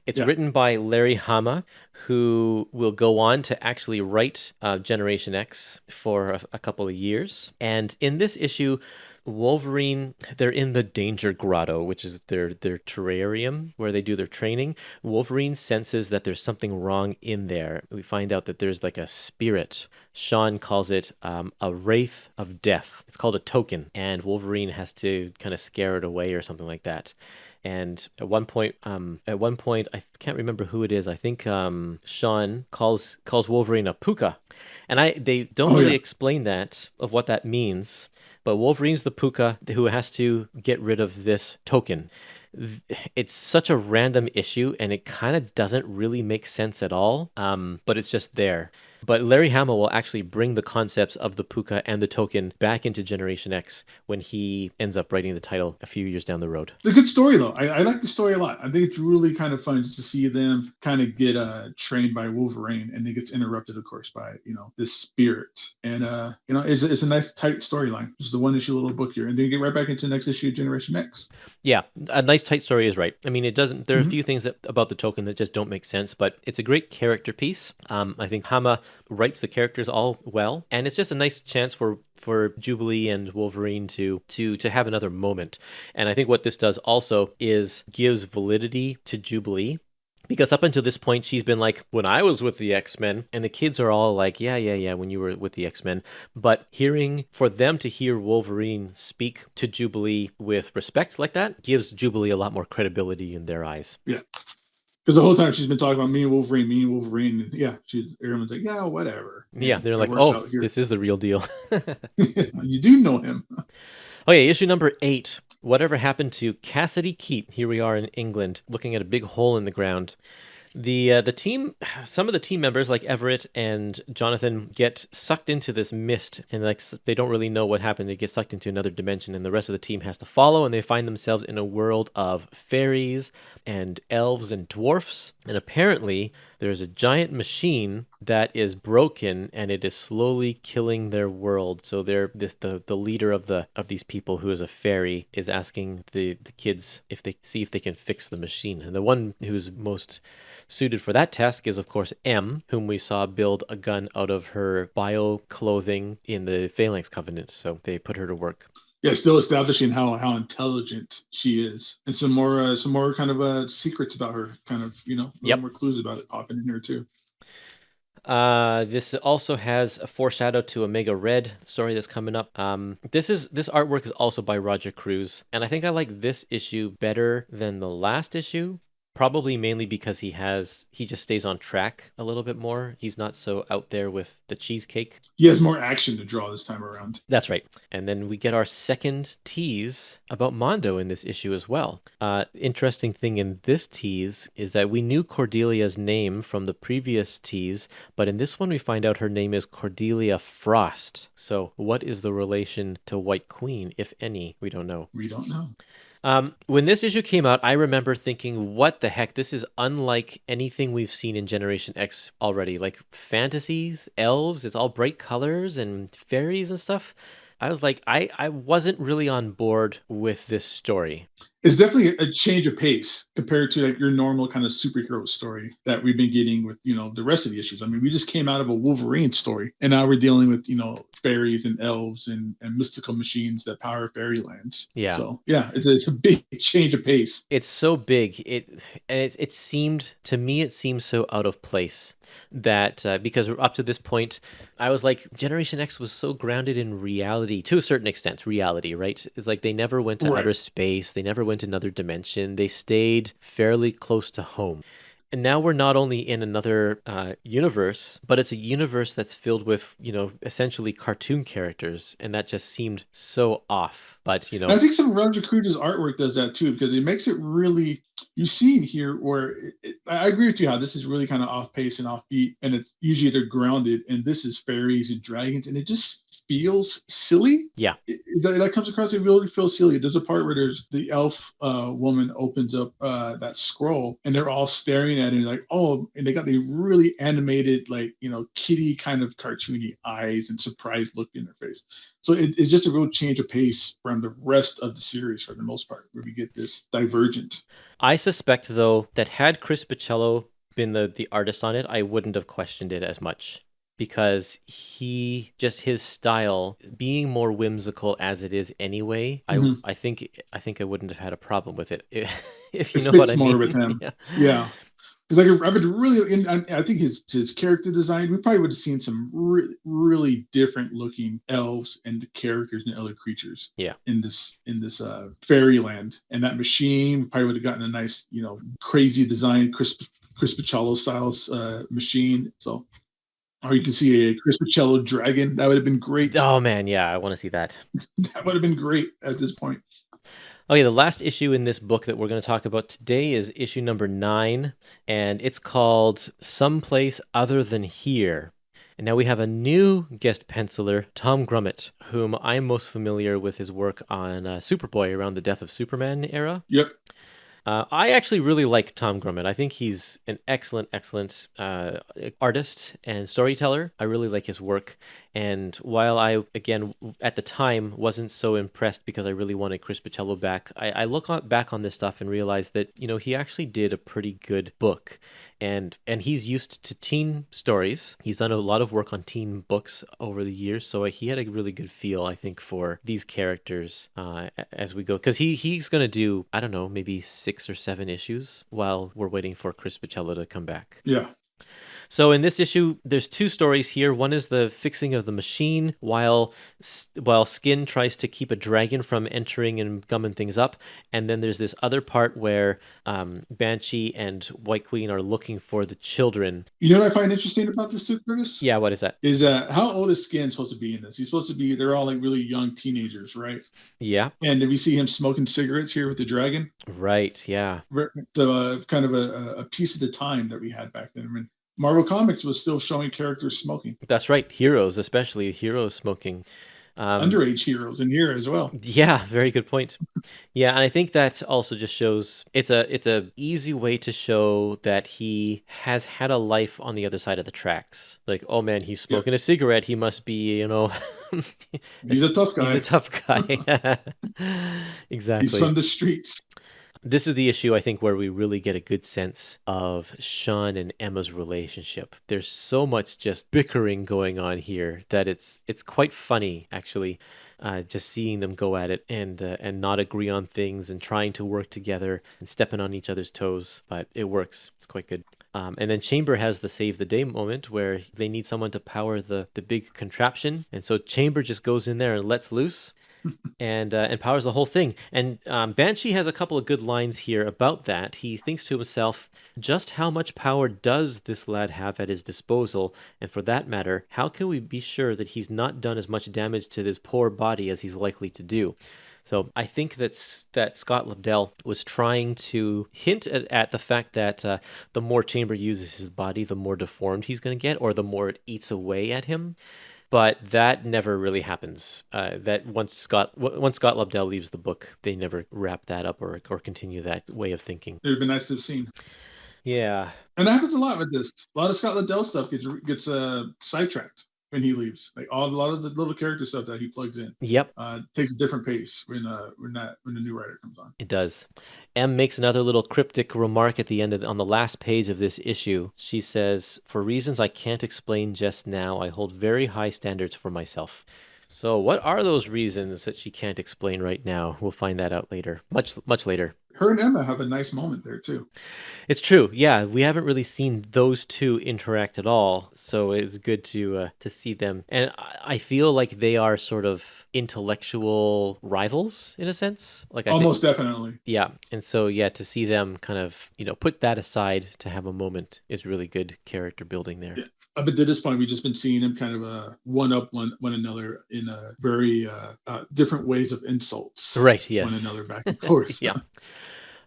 It's written by Larry Hama, who will go on to actually write Generation X for a couple of years. And in this issue, Wolverine, they're in the Danger Grotto, which is their terrarium where they do their training. Wolverine senses that there's something wrong in there. We find out that there's like a spirit. Sean calls it a wraith of death. It's called a token, and Wolverine has to kind of scare it away or something like that. And at one point, I can't remember who it is. I think Sean calls Wolverine a puka, and they don't really explain that of what that means. But Wolverine's the puka who has to get rid of this token. It's such a random issue, and it kind of doesn't really make sense at all. But it's just there. But Larry Hama will actually bring the concepts of the puka and the token back into Generation X when he ends up writing the title a few years down the road. It's a good story, though. I like the story a lot. I think it's really kind of fun just to see them kind of get trained by Wolverine, and it gets interrupted, of course, by this spirit. And it's a nice tight storyline. Just the one issue little book here, and then you get right back into the next issue of Generation X. Yeah, a nice tight story is right. I mean, it doesn't. There are a few things about the token that just don't make sense, but it's a great character piece. I think Hama writes the characters all well, and it's just a nice chance for Jubilee and Wolverine to have another moment. And I think what this does also is gives validity to Jubilee, because up until this point she's been like, when I was with the X-Men, and the kids are all like, yeah, when you were with the X-Men. But for them to hear Wolverine speak to Jubilee with respect like that gives Jubilee a lot more credibility in their eyes. Yeah. Because the whole time she's been talking about me and Wolverine. And yeah, everyone's like, yeah, whatever. Yeah, they're like, oh, this is the real deal. You do know him. Okay, issue number 8. Whatever happened to Cassidy Keat? Here we are in England, looking at a big hole in the ground. The team, some of the team members like Everett and Jonathan get sucked into this mist, and they don't really know what happened. They get sucked into another dimension, and the rest of the team has to follow, and they find themselves in a world of fairies and elves and dwarfs. And apparently there's a giant machine that is broken, and it is slowly killing their world. So the leader of these people, who is a fairy, is asking the kids if they can fix the machine. And the one who's most suited for that task is, of course, M, whom we saw build a gun out of her bio clothing in the Phalanx Covenant. So they put her to work. Yeah, still establishing how intelligent she is, and some more kind of secrets about her, kind of more clues about it popping in here too. This also has a foreshadow to Omega Red story that's coming up. This artwork is also by Roger Cruz, and I think I like this issue better than the last issue. Probably mainly because he just stays on track a little bit more. He's not so out there with the cheesecake. He has more action to draw this time around. That's right. And then we get our second tease about Mondo in this issue as well. Interesting thing in this tease is that we knew Cordelia's name from the previous tease, but in this one we find out her name is Cordelia Frost. So what is the relation to White Queen, if any? We don't know. We don't know. When this issue came out, I remember thinking, what the heck? This is unlike anything we've seen in Generation X already. Like fantasies, elves, it's all bright colors and fairies and stuff. I was like, I wasn't really on board with this story. it's definitely a change of pace compared to like your normal kind of superhero story that we've been getting with, the rest of the issues. I mean, we just came out of a Wolverine story, and now we're dealing with, fairies and elves and mystical machines that power fairylands. Yeah. So yeah, it's a big change of pace. It's so big. It seemed to me, it seemed so out of place that because up to this point, I was like, Generation X was so grounded in reality to a certain extent. Reality, right? It's like they never went to outer space. They never went to another dimension. They stayed fairly close to home. And now we're not only in another universe, but it's a universe that's filled with, essentially cartoon characters, and that just seemed so off. But And I think some of Roger Cruz's artwork does that too, because it makes it really. You see it here where I agree with you how this is really kind of off pace and offbeat, and it's usually they're grounded, and this is fairies and dragons, and it just feels silly. Yeah, that comes across. It really feels silly. There's a part where there's the elf woman opens up that scroll, and they're all staring at it like, oh, and they got the really animated, like, kitty kind of cartoony eyes and surprised look in their face. So it's just a real change of pace from the rest of the series for the most part, where we get this divergent. I suspect, though, that had Chris Bachalo been the artist on it, I wouldn't have questioned it as much. Because his style being more whimsical as it is anyway, I think I wouldn't have had a problem with it if you know what I mean. More with him, yeah. Because I've been really, I think his character design, we probably would have seen some really different looking elves and characters and other creatures. Yeah. In this fairyland, and that machine probably would have gotten a nice, crazy design, Chris Bachalo style machine. So. Or you can see a Chris Bachalo dragon. That would have been great. Oh, man, yeah, I want to see that. That would have been great at this point. Okay, the last issue in this book that we're going to talk about today is issue number 9, and it's called Someplace Other Than Here. And now we have a new guest penciler, Tom Grummett, whom I'm most familiar with his work on Superboy around the Death of Superman era. Yep. I actually really like Tom Grummett. I think he's an excellent artist and storyteller. I really like his work. And while I, again, at the time, wasn't so impressed because I really wanted Chris Bachalo back, I look back on this stuff and realize that, he actually did a pretty good book. And he's used to teen stories. He's done a lot of work on teen books over the years, so he had a really good feel, I think, for these characters as we go. Because he's going to do, I don't know, maybe 6 or 7 issues while we're waiting for Chris Bachalo to come back. Yeah. So in this issue, there's 2 stories here. One is the fixing of the machine while Skin tries to keep a dragon from entering and gumming things up. And then there's this other part where Banshee and White Queen are looking for the children. You know what I find interesting about this too, Curtis? Yeah, what is that? Is how old is Skin supposed to be in this? He's supposed to be, they're all like really young teenagers, right? Yeah. And did we see him smoking cigarettes here with the dragon? Right, yeah. So kind of a piece of the time that we had back then. I mean, Marvel Comics was still showing characters smoking. That's right. Heroes, especially heroes smoking. Underage heroes in here as well. Yeah, very good point. Yeah, and I think that also just shows it's a easy way to show that he has had a life on the other side of the tracks. Like, oh man, he's smoking a cigarette. He must be, He's a tough guy. He's a tough guy. Exactly. He's from the streets. This is the issue, I think, where we really get a good sense of Sean and Emma's relationship. There's so much just bickering going on here that it's quite funny, actually, just seeing them go at it and not agree on things and trying to work together and stepping on each other's toes. But it works. It's quite good. And then Chamber has the save the day moment where they need someone to power the big contraption. And so Chamber just goes in there and lets loose. and powers the whole thing. And Banshee has a couple of good lines here about that. He thinks to himself, just how much power does this lad have at his disposal? And for that matter, how can we be sure that he's not done as much damage to this poor body as he's likely to do? So I think that Scott Lobdell was trying to hint at the fact that the more Chamber uses his body, the more deformed he's going to get, or the more it eats away at him. But that never really happens. That once Scott Lobdell leaves the book, they never wrap that up or continue that way of thinking. It would be nice to have seen. Yeah, and that happens a lot with this. A lot of Scott Lobdell stuff gets sidetracked when he leaves. Like a lot of the little character stuff that he plugs in. Yep. Takes a different pace when the new writer comes on. It does. M makes another little cryptic remark at the end on the last page of this issue. She says, "For reasons I can't explain just now, I hold very high standards for myself." So what are those reasons that she can't explain right now? We'll find that out later, much later. Her and Emma have a nice moment there too. It's true. Yeah, we haven't really seen those two interact at all, so it's good to see them. And I feel like they are sort of intellectual rivals in a sense. Like almost definitely. Yeah, and so to see them kind of put that aside to have a moment is really good character building there. Yeah. Up until this point, we've just been seeing them kind of one up one another in very different ways of insults. Right. Yes. One another back and forth. Yeah.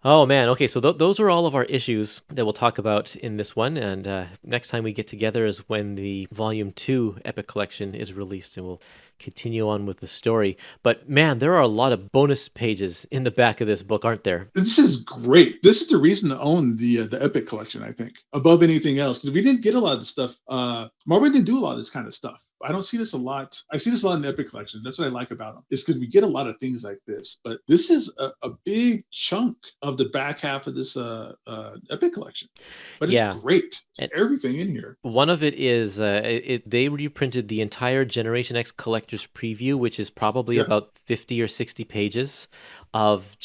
Oh, man. Okay, so those are all of our issues that we'll talk about in this one. And next time we get together is when the Volume 2 Epic Collection is released, and we'll continue on with the story. But, man, there are a lot of bonus pages in the back of this book, aren't there? This is great. This is the reason to own the Epic Collection, I think, above anything else. Because we didn't get a lot of stuff. Marvel didn't do a lot of this kind of stuff. I don't see this a lot. I see this a lot in the Epic Collection. That's what I like about them. Is because we get a lot of things like this. But this is a big chunk of the back half of this Epic Collection. But it's great. It's everything in here. One of it is they reprinted the entire Generation X Collector's Preview, which is probably about 50 or 60 pages of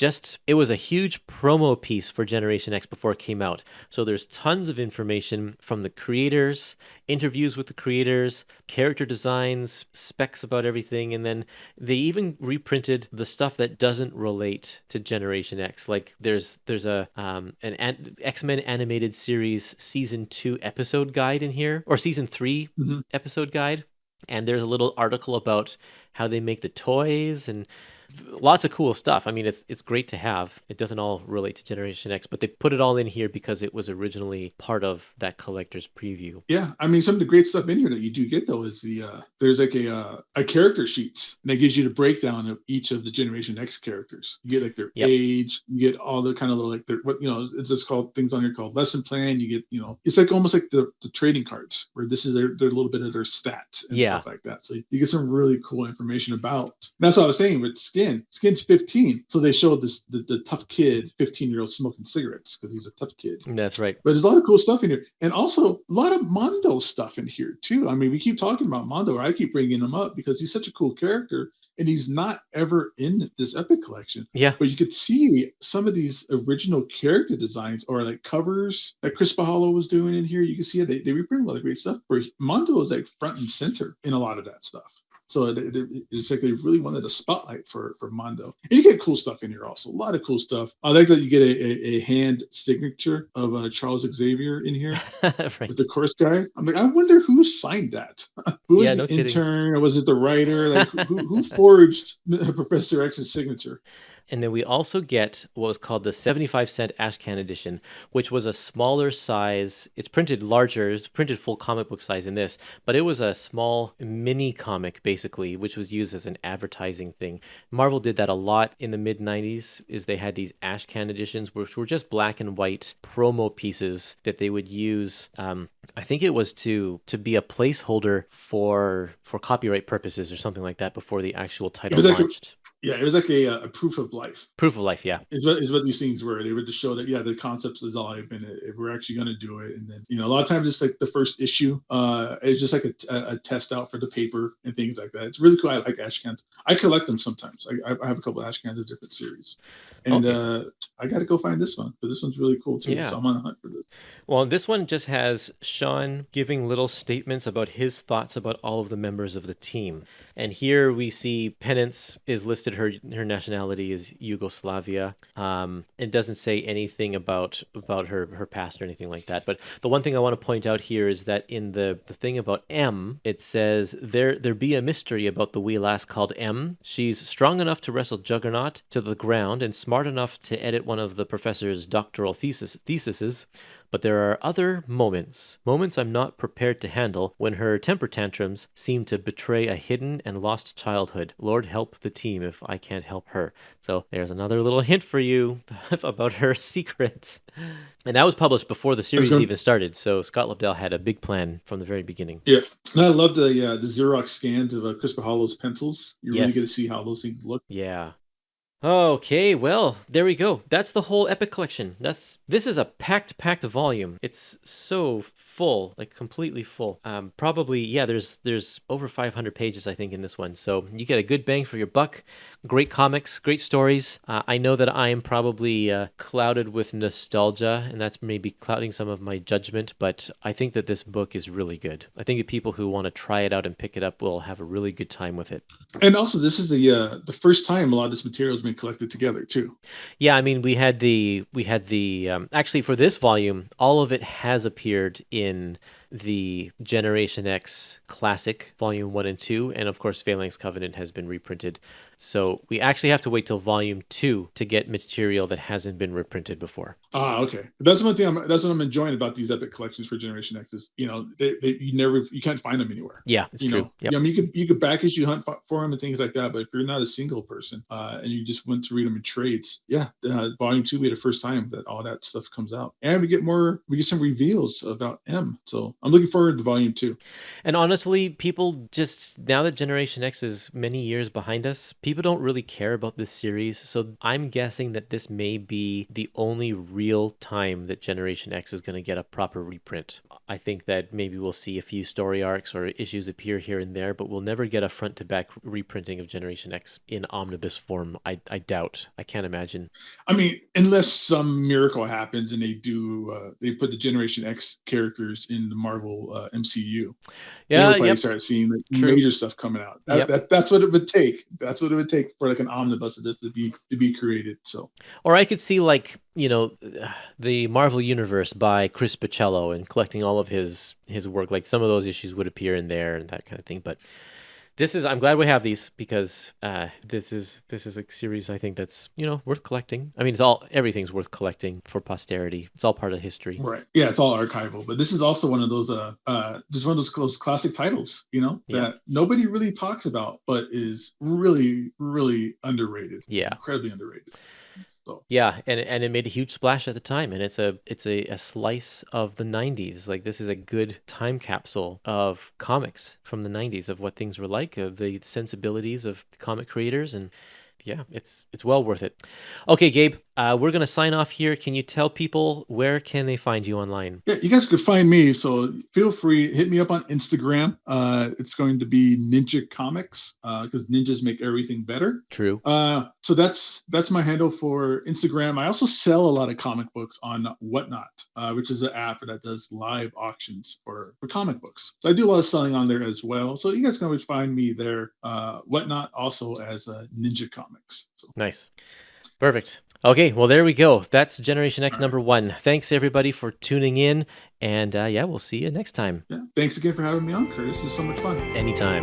it was a huge promo piece for Generation X before it came out. So there's tons of information from the creators, interviews with the creators, character designs, specs about everything, and then they even reprinted the stuff that doesn't relate to Generation X. Like there's an X-Men animated series season 2 episode guide in here, or season 3 episode guide, and there's a little article about how they make the toys and lots of cool stuff. I mean, it's great to have. It doesn't all relate to Generation X, but they put it all in here because it was originally part of that collector's preview. Yeah, I mean, some of the great stuff in here that you do get though is there's like a character sheet, and that gives you the breakdown of each of the Generation X characters. You get like their age, you get all the kind of little like their it's just called things on here called lesson plan. You get it's like almost like the trading cards where this is their little bit of their stats and stuff like that. So you get some really cool information about. And that's what I was saying with Skin's 15, so they showed the tough kid, 15-year-old smoking cigarettes because he's a tough kid. That's right. But there's a lot of cool stuff in here, and also a lot of Mondo stuff in here too. I mean, we keep talking about Mondo, or I keep bringing him up because he's such a cool character, and he's not ever in this Epic Collection. Yeah. But you could see some of these original character designs or like covers that Chris Paolo was doing in here. You can see they reprint a lot of great stuff. Where Mondo is like front and center in a lot of that stuff. So it's like they really wanted a spotlight for Mondo. And you get cool stuff in here also. A lot of cool stuff. I like that you get a hand signature of Charles Xavier in here right. with the course guy. I'm like, I wonder who signed that. Who was the intern? Or was it the writer? Like who forged Professor X's signature? And then we also get what was called the 75-cent Ashcan edition, which was a smaller size. It's printed larger. It's printed full comic book size in this, but it was a small mini comic, basically, which was used as an advertising thing. Marvel did that a lot in the mid-90s, is they had these Ashcan editions, which were just black and white promo pieces that they would use. I think it was to be a placeholder for copyright purposes or something like that before the actual title launched. Yeah, it was like a proof of life. Proof of life, yeah. Is what these things were. They were to show that, the concepts is alive and if we're actually going to do it. And then, a lot of times it's like the first issue. It's just like a test out for the paper and things like that. It's really cool. I like Ashcans. I collect them sometimes. I have a couple of Ashcans of different series. And I got to go find this one. But this one's really cool too. Yeah. So I'm on the hunt for this. Well, this one just has Sean giving little statements about his thoughts about all of the members of the team. And here we see Penance is listed, her nationality is Yugoslavia. It doesn't say anything about her past or anything like that. But the one thing I want to point out here is that in the thing about M, it says, there be a mystery about the wee lass called M. She's strong enough to wrestle Juggernaut to the ground and smart enough to edit one of the professor's doctoral theses. But there are other moments I'm not prepared to handle, when her temper tantrums seem to betray a hidden and lost childhood. Lord help the team if I can't help her. So there's another little hint for you about her secret. And that was published before the series even started. So Scott Lobdell had a big plan from the very beginning. Yeah, and I love the Xerox scans of Christopher Hollow's pencils. You really get to see how those things look. Yeah. Okay, well, there we go. That's the whole Epic collection. This is a packed volume. It's so full, like completely full. Probably, there's over 500 pages, I think, in this one. So you get a good bang for your buck. Great comics, great stories. I know that I am probably clouded with nostalgia, and that's maybe clouding some of my judgment, but I think that this book is really good. I think that people who want to try it out and pick it up will have a really good time with it. And also, this is the first time a lot of this material has been collected together, too. Yeah, I mean, we had the actually for this volume, all of it has appeared in the Generation X Classic Volume 1 and 2, and of course Phalanx Covenant has been reprinted. So we actually have to wait till Volume 2 to get material that hasn't been reprinted before. Okay. That's one thing. That's what I'm enjoying about these Epic collections for Generation X is, you can't find them anywhere. Yeah, it's true. Yep. I mean, you could back issue hunt for them and things like that, but if you're not a single person and you just want to read them in trades, Volume 2 will be the first time that all that stuff comes out, and we get some reveals about M. So I'm looking forward to Volume 2. And honestly, people just, now that Generation X is many years behind us, people don't really care about this series. So I'm guessing that this may be the only real time that Generation X is going to get a proper reprint. I think that maybe we'll see a few story arcs or issues appear here and there, but we'll never get a front-to-back reprinting of Generation X in omnibus form. I doubt. I can't imagine. I mean, unless some miracle happens and they do, they put the Generation X characters in the Marvel MCU. Yeah, you'll probably start seeing like major stuff coming out. That's what it would take. That's what it would take for like an omnibus of this to be created. So, or I could see like, the Marvel Universe by Chris Bachalo and collecting all of his work. Like some of those issues would appear in there and that kind of thing. But I'm glad we have these because this is a series I think that's worth collecting. I mean, everything's worth collecting for posterity. It's all part of history. Right. Yeah, it's all archival. But this is also one of those just one of those classic titles, that nobody really talks about, but is really, really underrated. Yeah, incredibly underrated. So. Yeah, and it made a huge splash at the time, and it's a slice of the 90s. Like, this is a good time capsule of comics from the 90s, of what things were like, of the sensibilities of the comic creators, and yeah, it's well worth it. Okay, Gabe, we're going to sign off here. Can you tell people where can they find you online? Yeah, you guys could find me, so feel free, hit me up on Instagram. It's going to be Ninja Comics, because ninjas make everything better. True. So that's my handle for Instagram. I also sell a lot of comic books on Whatnot, which is an app that does live auctions for comic books. So I do a lot of selling on there as well. So you guys can always find me there. Whatnot also as Ninja Comics. So. Nice. Perfect. Okay, well, there we go. That's Generation X number 1. Thanks, everybody, for tuning in. And we'll see you next time. Yeah. Thanks again for having me on, Curtis. It was so much fun. Anytime.